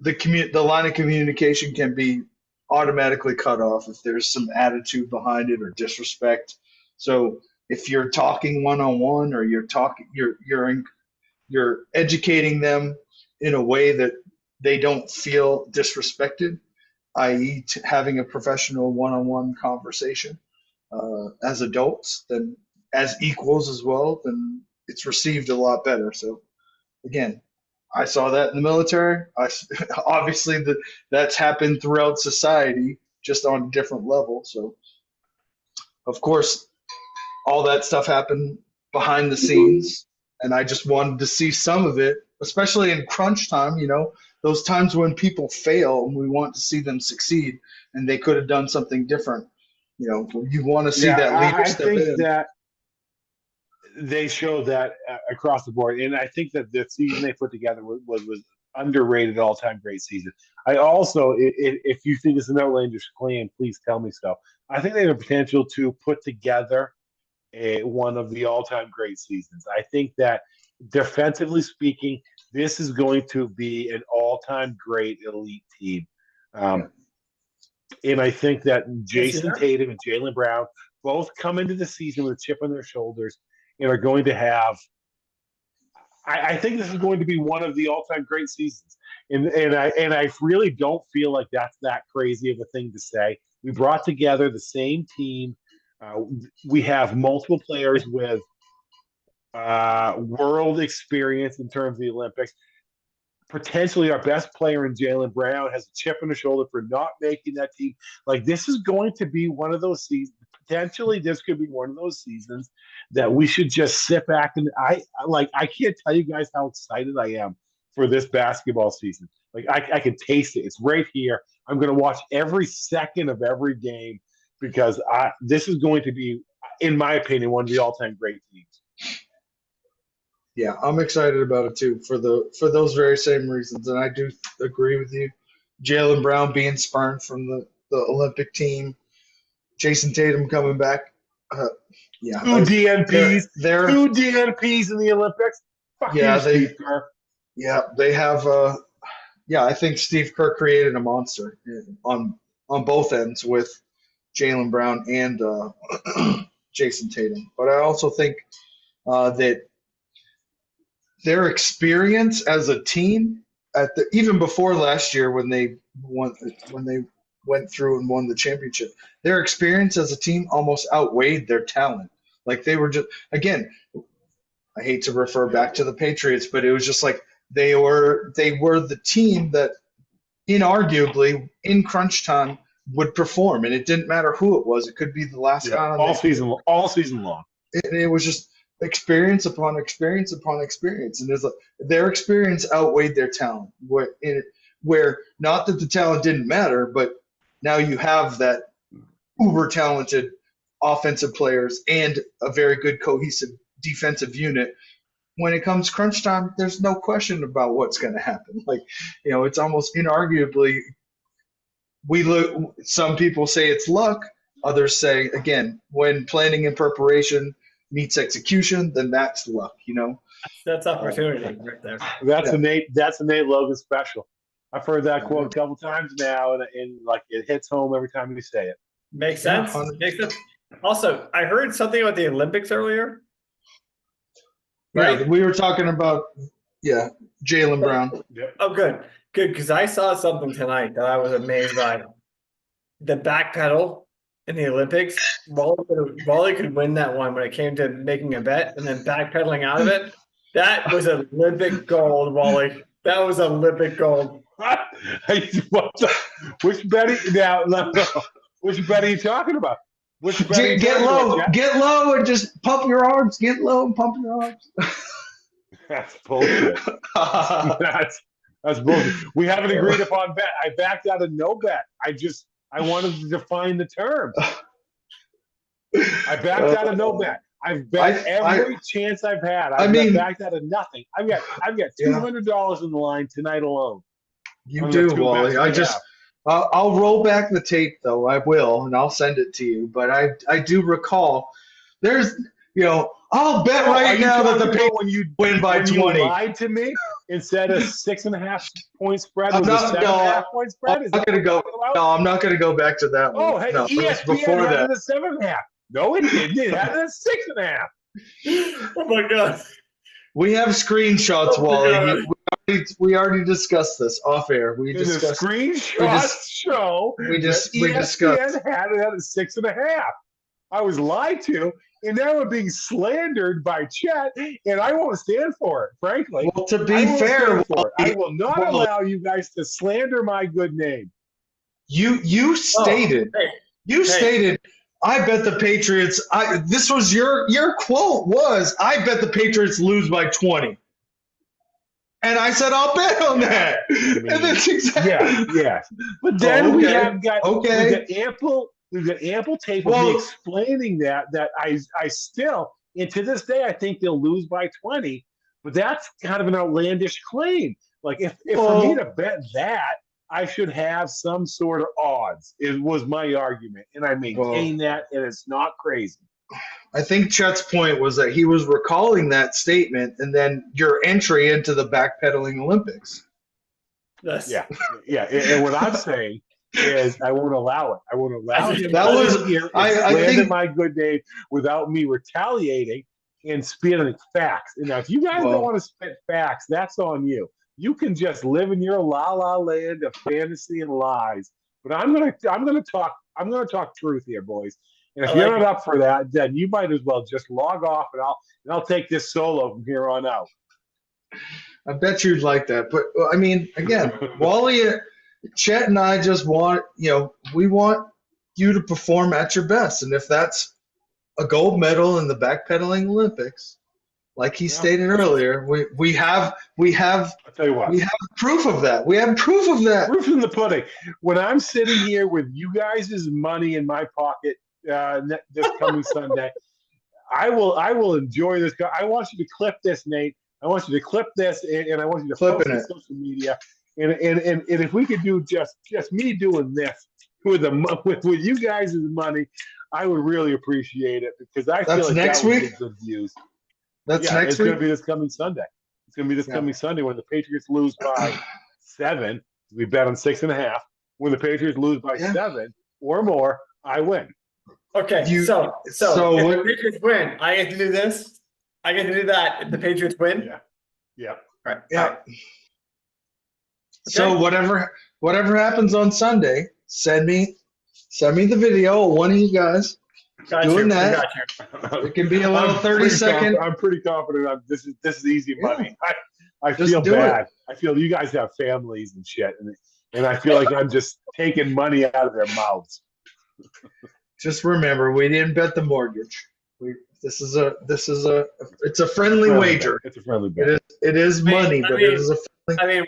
the line of communication can be automatically cut off if there's some attitude behind it or disrespect. So if you're talking one-on-one, or you're educating them in a way that they don't feel disrespected, i.e. having a professional one-on-one conversation as adults, then as equals as well, then it's received a lot better. So again, I saw that in the military. Obviously that's happened throughout society, just on a different level. So of course, all that stuff happened behind the scenes, and I just wanted to see some of it, especially in crunch time, those times when people fail and we want to see them succeed and they could have done something different. You want to see that leader step in. I think that they showed that across the board, and I think that the season they put together was underrated, all-time great season. I also, if you think it's an outlandish claim, please tell me so. I think they have the potential to put together one of the all-time great seasons. I think that defensively speaking, this is going to be an all-time great elite team. And I think that Jason Tatum and Jaylen Brown both come into the season with a chip on their shoulders and are going to have – I think this is going to be one of the all-time great seasons. And I really don't feel like that's that crazy of a thing to say. We brought together the same team. We have multiple players with world experience in terms of the Olympics. Potentially our best player in Jaylen Brown has a chip on the shoulder for not making that team. Like, this is going to be one of those seasons. Potentially this could be one of those seasons that we should just sit back and I can't tell you guys how excited I am for this basketball season. Like, I can taste it. It's right here. I'm going to watch every second of every game because this is going to be, in my opinion, one of the all-time great teams. Yeah, I'm excited about it too for those very same reasons, and I do agree with you. Jaylen Brown being spurned from the Olympic team, Jason Tatum coming back. Yeah, two DNPs. They're two DNPs in the Olympics. Fuck you, Steve Kerr. Yeah, they have. I think Steve Kerr created a monster on both ends with Jaylen Brown and Jason Tatum. But I also think that their experience as a team even before last year when they went through and won the championship, their experience as a team almost outweighed their talent. Like, they were just, again, I hate to refer back to the Patriots, but it was just like they were the team that inarguably in crunch time would perform, and it didn't matter who it was. It could be the last guy on all season long. It was just experience upon experience upon experience, and their experience outweighed their talent. Where not that the talent didn't matter, but now you have that uber talented offensive players and a very good cohesive defensive unit. When it comes crunch time, there's no question about what's going to happen. Like, it's almost inarguably. Some people say it's luck. Others say, again, when planning and preparation meets execution, then that's luck. That's opportunity right there. That's a Nate Logan special. I've heard that quote a couple times now, and like, it hits home every time we say it. Makes sense. Makes sense. Also, I heard something about the Olympics earlier. Right? Yeah, we were talking about Jaylen Brown. Yep. Oh, good, because I saw something tonight that I was amazed by. The back pedal in the Olympics, Wally could win that one when it came to making a bet and then backpedaling out of it. That was Olympic gold, Wally. That was Olympic gold. Which betting now? Which bet are you talking about? Which bet are you Get talking low, about, Jack? get low, and just pump your arms. Get low and pump your arms. That's bullshit. That's bullshit. We haven't agreed upon bet. I backed out of no bet. I wanted to define the terms. I backed out of no bet. I've bet every chance I've had. I've backed out of nothing. I've got $200 in the line tonight alone. You do, Wally. I'll roll back the tape though. I will, and I'll send it to you. But I do recall there's I'll bet right now that the Patriots win by 20. You lied to me instead of 6.5 point spread. Was a 7.5 point spread? I'm not going to go. No, I'm not going to go back to that one. Oh, hey, no, ESPN before had that. it at 7.5. No, it didn't. It had it at 6.5. Oh my god. We have screenshots, Wally. We already discussed this off air. We discussed the screenshots show. We discussed. ESPN had it at 6.5. I was lied to, and now I'm being slandered by Chet, and I won't stand for it, frankly. Well, to be fair, I will not allow you guys to slander my good name. You stated. Stated. I bet the Patriots. This was your quote was. I bet the Patriots lose by 20. And I said, I'll bet on that. And that's exactly. Yeah. But then we have got ample tape of me explaining that I still, and to this day, I think they'll lose by 20. But that's kind of an outlandish claim. Like if for me to bet that, I should have some sort of odds. It was my argument, and I maintain that, and it's not crazy. I think Chet's point was that he was recalling that statement, and then your entry into the backpedaling Olympics. Yes. Yeah. And what I'm saying is, I won't allow it. I won't allow him to slander my good name without me retaliating and spitting facts. And now, if you guys don't want to spit facts, that's on you. You can just live in your la-la land of fantasy and lies. But I'm gonna talk truth here, boys. And if you're not up for that, then you might as well just log off, and I'll take this solo from here on out. I bet you'd like that. But I mean, again, Wally, Chet and I just want we want you to perform at your best, and if that's a gold medal in the backpedaling Olympics. Like he stated earlier, we have I'll tell you what. We have proof of that. We have proof of that. Proof in the pudding. When I'm sitting here with you guys' money in my pocket this coming Sunday, I will enjoy this. I want you to clip this, Nate. I want you to clip this, and I want you to post it on social media. And if we could do just me doing this with you guys' money, I would really appreciate it because I feel like next that would week. get good views. That's next it's week. going to be this coming Sunday. It's going to be this coming Sunday when the Patriots lose by 7. We bet on 6.5. When the Patriots lose by 7 or more, I win. Okay, so if the Patriots win, I get to do this. I get to do that if the Patriots win. Yeah. Right. Yeah. Okay. So whatever happens on Sunday, send me the video of one of you guys. Doing that. It can be a little 30-second. I'm pretty confident. This is easy money. I feel bad. I feel you guys have families and shit, and I feel like I'm just taking money out of their mouths. Just remember, we didn't bet the mortgage. It's a friendly wager. It's a friendly bet. It is money, but it is a friendly.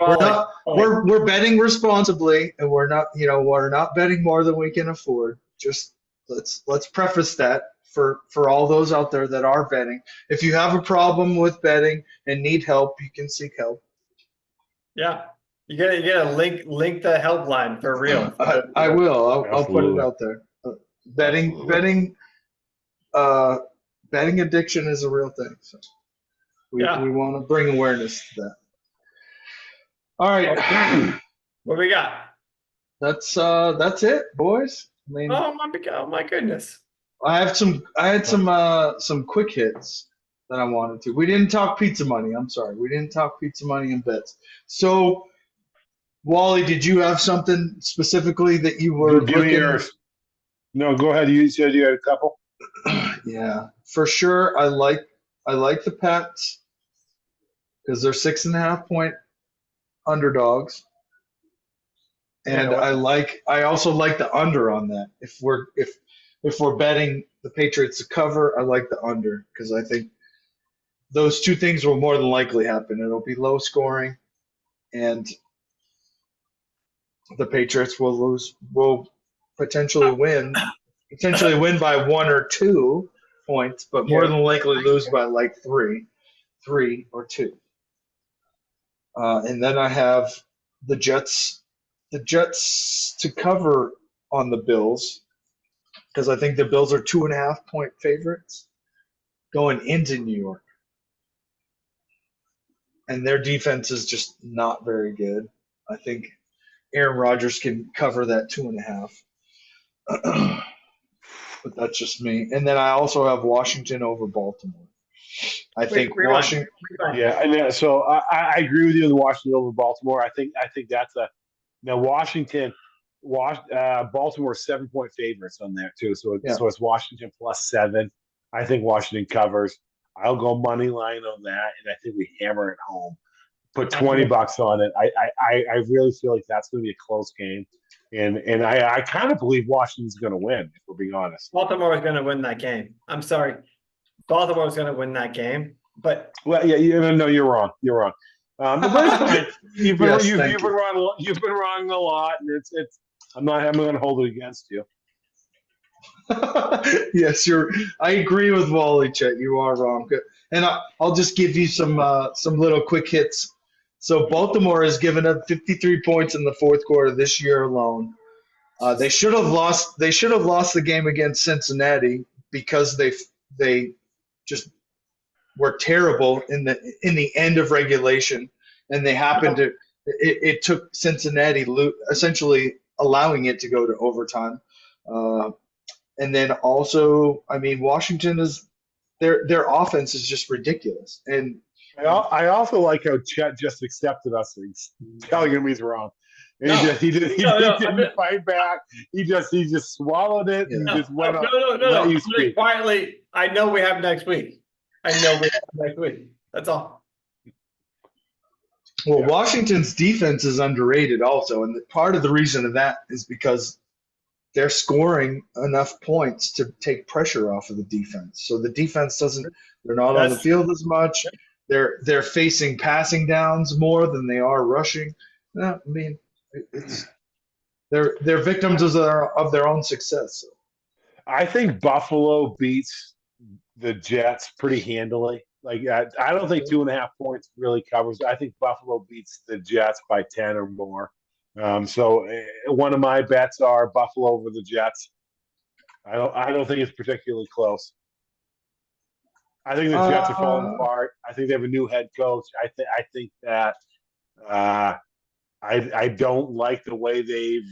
We're betting responsibly, and we're not betting more than we can afford. Just let's preface that for all those out there that are betting. If you have a problem with betting and need help, you can seek help. Yeah, you gotta link the helpline for real. I will. I'll put it out there. Betting addiction is a real thing. So we want to bring awareness to that. All right. What do we got? That's it, boys. I mean, oh my goodness. I had some quick hits that I wanted to. We didn't talk pizza money. I'm sorry. We didn't talk pizza money and bets. So, Wally, did you have something specifically that you were give me yours? No, go ahead. You said you had a couple. Yeah, for sure. I like the Pats because they're 6.5 point underdogs, and I also like the under on that. If we're betting the Patriots to cover, I like the under because I think those two things will more than likely happen. It'll be low scoring, and the Patriots will potentially win by 1 or 2 points, but more than likely lose by like three or two. And then I have the Jets to cover on the Bills because I think the Bills are 2.5 point favorites going into New York, and their defense is just not very good. I think Aaron Rodgers can cover that 2.5. But that's just me. And then I also have Washington over Baltimore. I think Washington. Yeah, and so I agree with you on the Washington over Baltimore. I think that's now Washington. Baltimore 7 point favorites on that too. So it's Washington +7. I think Washington covers. I'll go money line on that, and I think we hammer it home. Put $20 on it. I really feel like that's going to be a close game, and I kind of believe Washington's going to win. If we're being honest, Baltimore is going to win that game. I'm sorry, Baltimore is going to win that game. But no, you're wrong. You're wrong. But that's fine. You've been wrong. You've been wrong a lot, and it's. I'm going to hold it against you. Yes, I agree with Wally, Chet. You are wrong. And I'll just give you some little quick hits. So Baltimore has given up 53 points in the fourth quarter this year alone. They should have lost. They should have lost the game against Cincinnati because they just were terrible in the end of regulation, and they happened to. It took Cincinnati essentially allowing it to go to overtime. And then also, I mean, Washington is their offense is just ridiculous. And I also like how Chet just accepted us. He's telling him he's wrong. And he didn't fight back. He just swallowed it and just went up. No. You speak. Quietly, I know we have next week. That's all. Well, Washington's defense is underrated also, and part of the reason of that is because they're scoring enough points to take pressure off of the defense. So the defense they're not on the field as much. They're facing passing downs more than they are rushing. No, I mean, they're victims of their own success. So. I think Buffalo beats the Jets pretty handily. Like I don't think 2.5 points really covers. I think Buffalo beats the Jets by 10 or more. So one of my bets are Buffalo over the Jets. I don't think it's particularly close. I think the Jets are falling apart. I think they have a new head coach. I think that I don't like the way they've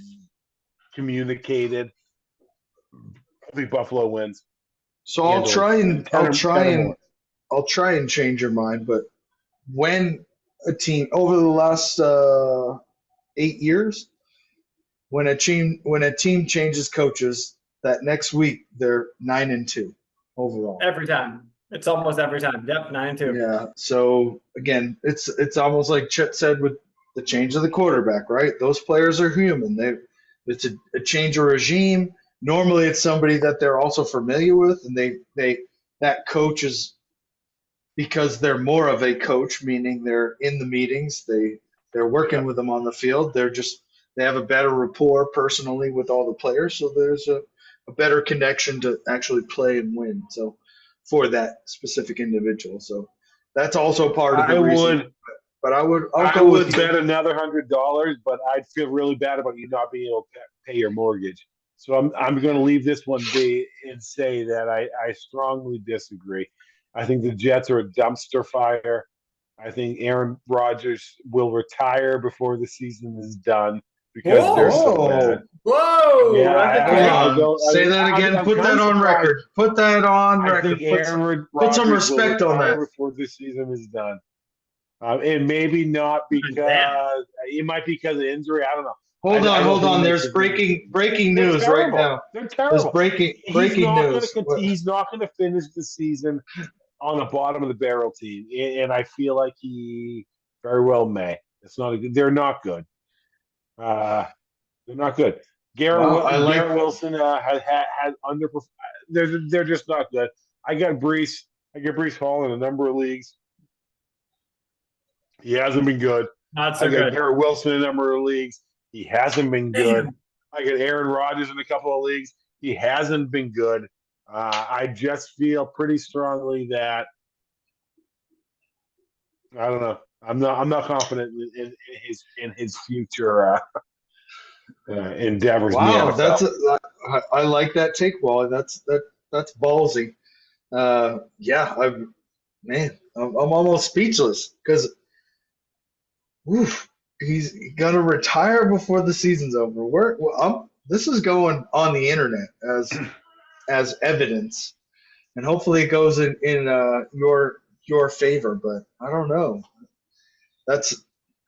communicated. I think Buffalo wins. So I'll try and change your mind, but when a team over the last 8 years, when a team changes coaches, that next week they're 9-2 overall. Every time. It's almost every time. Yep, 9-2. Yeah. So again, it's almost like Chet said with the change of the quarterback, right? Those players are human. It's a change of regime. Normally, it's somebody that they're also familiar with, and that coach is because they're more of a coach, meaning they're in the meetings, they're working with them on the field. They have a better rapport personally with all the players, so there's a better connection to actually play and win. So for that specific individual, so that's also part of the reason. But I would bet another $100, but I'd feel really bad about you not being able to pay your mortgage. So I'm going to leave this one be and say that I strongly disagree. I think the Jets are a dumpster fire. I think Aaron Rodgers will retire before the season is done because they're so bad. Whoa! Yeah, say that again. Put that on record. Put that on record. Put some respect on that before the season is done. And maybe not because it might be because of injury. I don't know. Hold I on, don't hold think on. he makes There's the team. breaking They're news right terrible. now. They're There's terrible. breaking news. He's not gonna finish the season on the bottom of the barrel team, and I feel like he very well may. It's not a good. They're not good. They're not good. Wow, I like. Garrett Wilson had underperformed. They're just not good. I got Brees. I got Brees Hall in a number of leagues. He hasn't been good. Not so I got good. Garrett Wilson in a number of leagues. He hasn't been good. Damn. I got Aaron Rodgers in a couple of leagues. He hasn't been good. I just feel pretty strongly that I don't know. I'm not confident in his future endeavors in the Wow, NFL. I like that take, Wally. That's ballsy. Yeah, I'm almost speechless because he's gonna retire before the season's over. This is going on the internet as evidence, and hopefully it goes in your favor. But I don't know.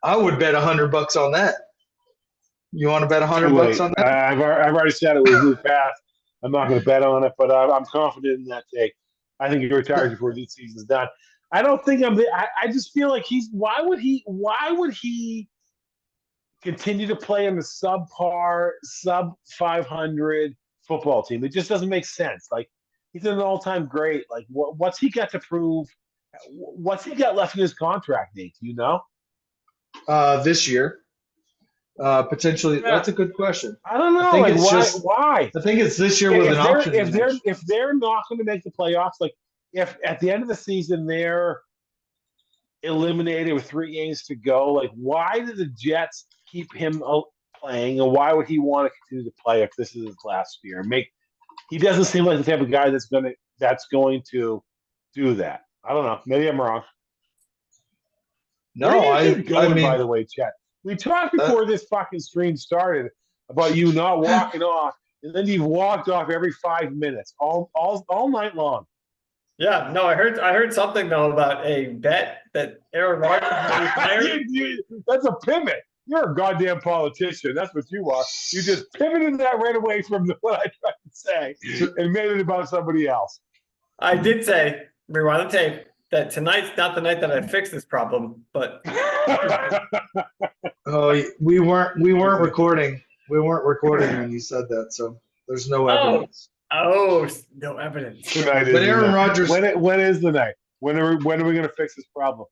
I would bet $100 on that. You want to bet Too $100 late. on that? I've already said it. We've moved past. I'm not going to bet on it, but I'm confident in that take. I think he retires before this season's done. I don't think I just feel like he's. Why would he continue to play on the subpar, sub 500 football team? It just doesn't make sense. Like he's an all-time great. Like what's he got to prove? What's he got left in his contract, Nate? Do you know? This year, potentially. Yeah. That's a good question. I don't know. I think Like it's why? I think it's this year with an option. If they're not going to make the playoffs, like if at the end of the season they're eliminated with 3 games to go, like why do the Jets keep him playing, and why would he want to continue to play if this is his last year? He doesn't seem like the type of guy that's going to do that. I don't know. Maybe I'm wrong. No, I mean, by the way, Chet. We talked before this fucking stream started about you not walking off, and then you've walked off every 5 minutes, all night long. Yeah, no, I heard something though about a bet that Aaron Rodgers retired. That's a pivot. You're a goddamn politician. That's what you are. You just pivoted that right away from what I tried to say and made it about somebody else. I did say, rewind the tape, that tonight's not the night that I fix this problem, but Oh, we weren't recording. We weren't recording when you said that, so there's no evidence. No evidence. Tonight But Aaron Rodgers. When is the night? When are we going to fix this problem?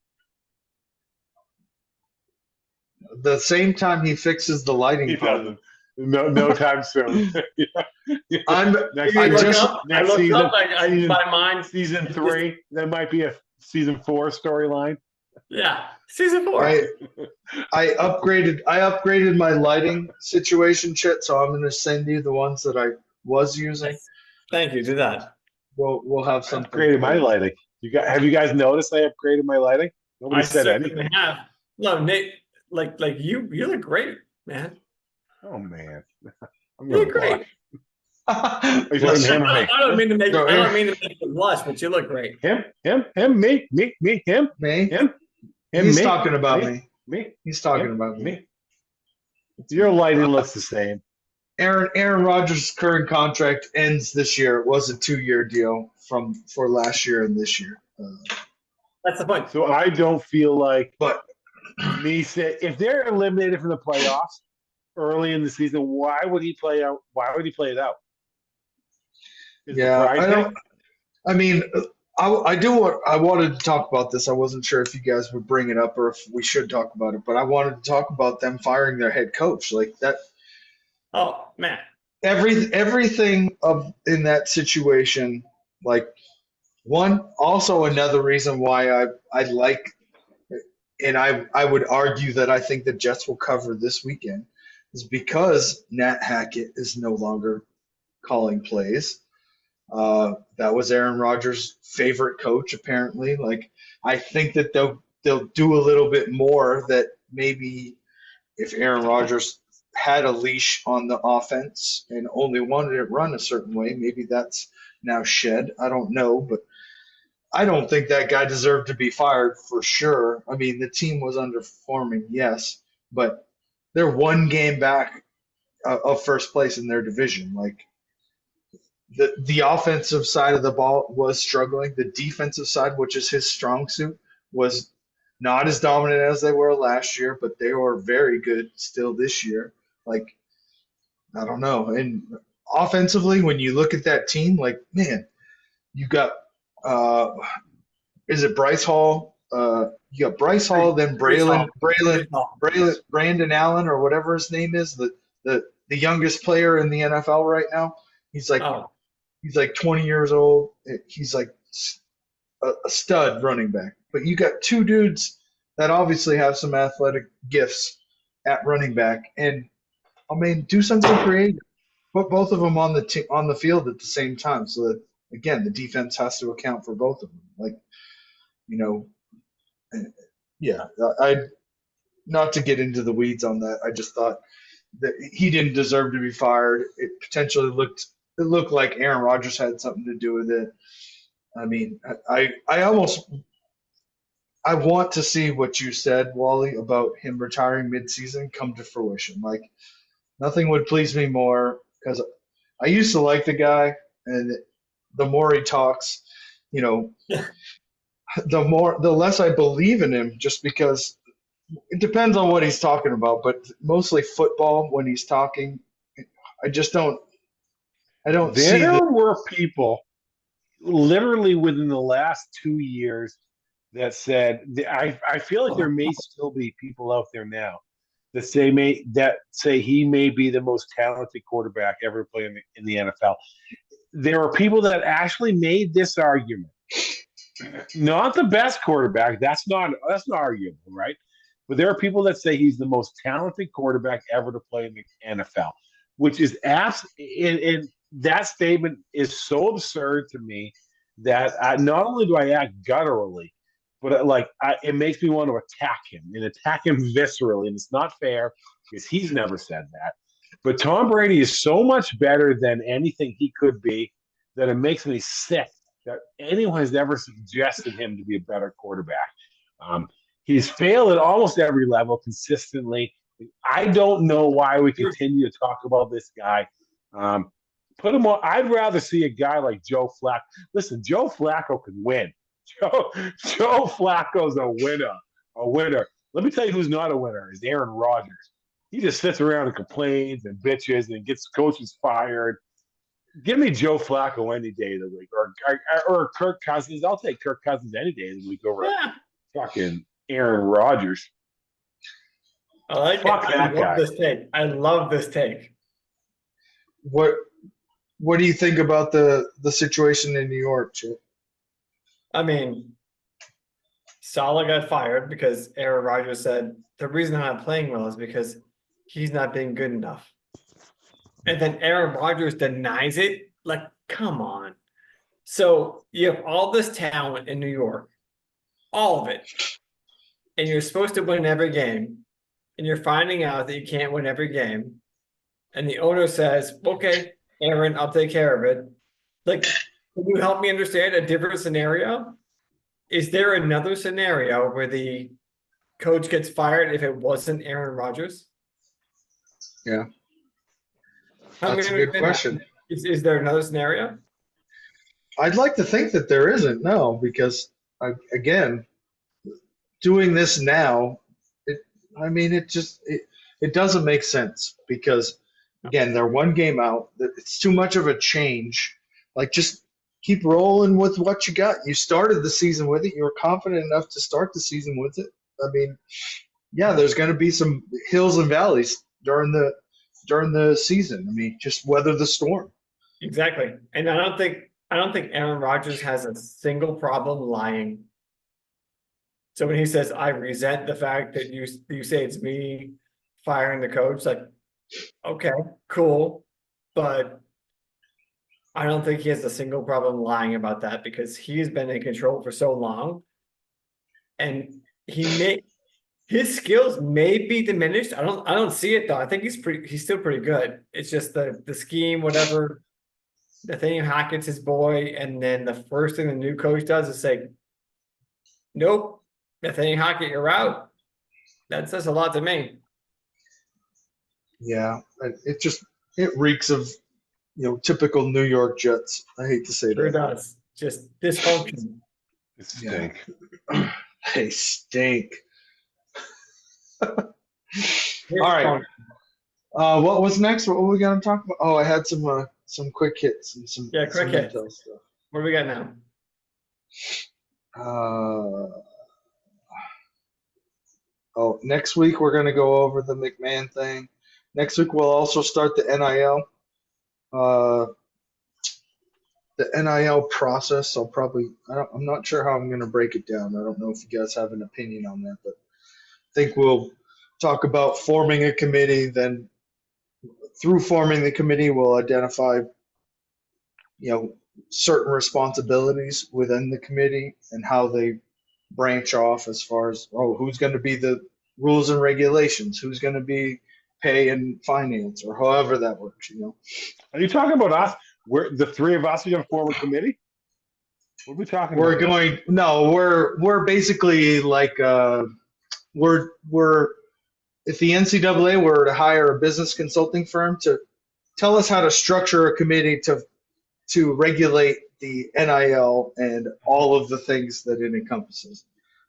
The same time he fixes the lighting problem. No time soon. Season 3. That might be a season 4 storyline. Yeah, season 4. I upgraded my lighting situation, Chit. So I'm going to send you the ones that I was using. Thank you. Do that. We'll have something. Upgraded my lighting. Have you guys noticed I upgraded my lighting? Nobody said anything. No, Nate. Like you look great, man. Oh man, You look great. I don't mean to make you blush, but you look great. Him, me, him. He's talking about me. He's talking about me. Your lighting looks the same. Aaron Rodgers' current contract ends this year. It was a 2-year deal for last year and this year. That's the point. So I don't feel like, if they're eliminated from the playoffs early in the season, why would he play out? Why would he play it out? I mean, I wanted to talk about this. I wasn't sure if you guys would bring it up or if we should talk about it, but I wanted to talk about them firing their head coach like that. Oh man, everything in that situation, like also another reason why I like, and I would argue that I think the Jets will cover this weekend, is because Nat Hackett is no longer calling plays. That was Aaron Rodgers' favorite coach, apparently. Like, I think that they'll do a little bit more, that maybe if Aaron Rodgers had a leash on the offense and only wanted it run a certain way, maybe that's now shed. I don't know, but I don't think that guy deserved to be fired for sure. I mean, the team was underperforming, yes, but they're one game back of first place in their division. Like the offensive side of the ball was struggling. The defensive side, which is his strong suit, was not as dominant as they were last year, but they were very good still this year. Like, I don't know. And offensively, when you look at that team, like, man, you got uh is it Bryce Hall? You got Bryce Hall, then Brandon Allen, or whatever his name is, the youngest player in the NFL right now. He's like Oh, he's like 20 years old. He's like a stud running back. But you got two dudes that obviously have some athletic gifts at running back, and I mean, do something creative. Put both of them on the field at the same time, so that again the defense has to account for both of them. Like, you know, yeah, I not to get into the weeds on that. I just thought that he didn't deserve to be fired. It looked like Aaron Rodgers had something to do with it. I mean, I want to see what you said, Wally, about him retiring midseason come to fruition. Like, nothing would please me more because I used to like the guy, and the more he talks, you know, the less I believe in him, just because it depends on what he's talking about, but mostly football when he's talking. I just don't. I don't see There the. were people literally within the last 2 years that said, I feel like there may still be people out there now that say he may be the most talented quarterback ever played in the NFL. There are people that actually made this argument. Not the best quarterback. That's not arguable, right? But there are people that say he's the most talented quarterback ever to play in the NFL, which is and that statement is so absurd to me that not only do I act gutturally, but it makes me want to attack him and attack him viscerally, and it's not fair because he's never said that. But Tom Brady is so much better than anything he could be that it makes me sick that anyone has ever suggested him to be a better quarterback. He's failed at almost every level consistently. I don't know why we continue to talk about this guy. Put him on. I'd rather see a guy like Joe Flacco. Listen, Joe Flacco can win. Joe Flacco's a winner. A winner. Let me tell you who's not a winner is Aaron Rodgers. He just sits around and complains and bitches and gets coaches fired. Give me Joe Flacco any day of the week, or Kirk Cousins. I'll take Kirk Cousins any day of the week over fucking Aaron Rodgers. I like Fuck it. that guy. I love this take. What do you think about the situation in New York, Chip? I mean, Saleh got fired because Aaron Rodgers said the reason I'm not playing well is because he's not being good enough. And then Aaron Rodgers denies it. Like, come on. So you have all this talent in New York, all of it, and you're supposed to win every game, and you're finding out that you can't win every game, and the owner says, okay, Aaron, I'll take care of it. Like, can you help me understand a different scenario? Is there another scenario where the coach gets fired if it wasn't Aaron Rodgers? Yeah. That's a good question. Is there another scenario? I'd like to think that there isn't, no, because again, doing this now, it doesn't make sense because again, they're one game out. It's too much of a change. Like, just keep rolling with what you got. You started the season with it. You were confident enough to start the season with it. I mean, yeah, there's going to be some hills and valleys during the season. I mean, just weather the storm. Exactly. And I don't think Aaron Rodgers has a single problem lying. So when he says, I resent the fact that you say it's me firing the coach, like, okay, cool. But I don't think he has a single problem lying about that because he's been in control for so long. And his skills may be diminished. I don't see it though. I think he's still pretty good. It's just the scheme, whatever. Nathaniel Hackett's his boy, and then the first thing the new coach does is say, nope, Nathaniel Hackett, you're out. That says a lot to me. Yeah, it reeks of typical New York Jets. I hate to say Sure that. does. Just dysfunction. It stink. They stink. All Dysfunction. right. What was next? What were we gonna talk about? Oh, I had some quick hits and some Yeah, quick some hits. intel stuff. What do we got now? Next week we're gonna go over the McMahon thing. Next week we'll also start the NIL. The NIL process. I'm not sure how I'm gonna break it down. I don't know if you guys have an opinion on that, but I think we'll talk about forming a committee. Then through forming the committee, we'll identify certain responsibilities within the committee and how they branch off as far as who's going to be the rules and regulations, who's going to be pay and finance, or however that works. Are you talking about us? The three of us are going to form a committee? What are we talking about? We're basically like we're if the NCAA were to hire a business consulting firm to tell us how to structure a committee to regulate the NIL and all of the things that it encompasses.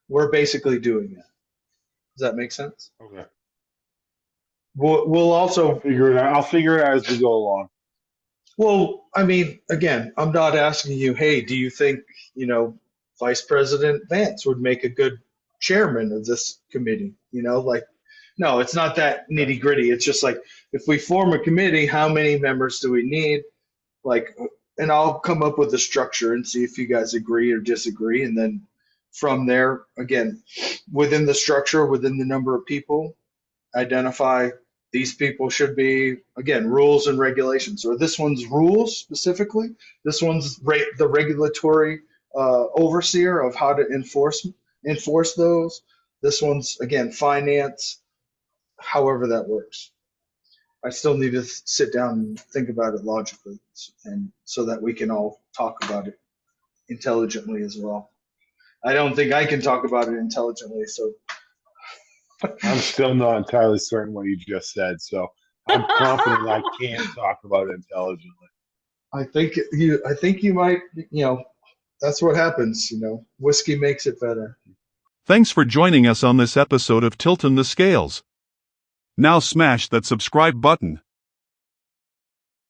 We're basically doing that. Does that make sense? Okay. We'll also I'll figure it out as we go along. Well, I mean, again, I'm not asking you, hey, do you think, Vice President Vance would make a good chairman of this committee? No, it's not that nitty gritty. It's just like, if we form a committee, how many members do we need? And I'll come up with a structure and see if you guys agree or disagree. And then from there, again, within the structure, within the number of people, identify these people should be, again, rules and regulations, or this one's rules specifically. This one's the regulatory overseer of how to enforce those. This one's, again, finance, however that works. I still need to sit down and think about it logically, and so that we can all talk about it intelligently as well. I don't think I can talk about it intelligently, so I'm still not entirely certain what you just said, so I'm confident I can talk about it intelligently. I think you might, that's what happens, whiskey makes it better. Thanks for joining us on this episode of Til'ton the Scales. Now smash that subscribe button.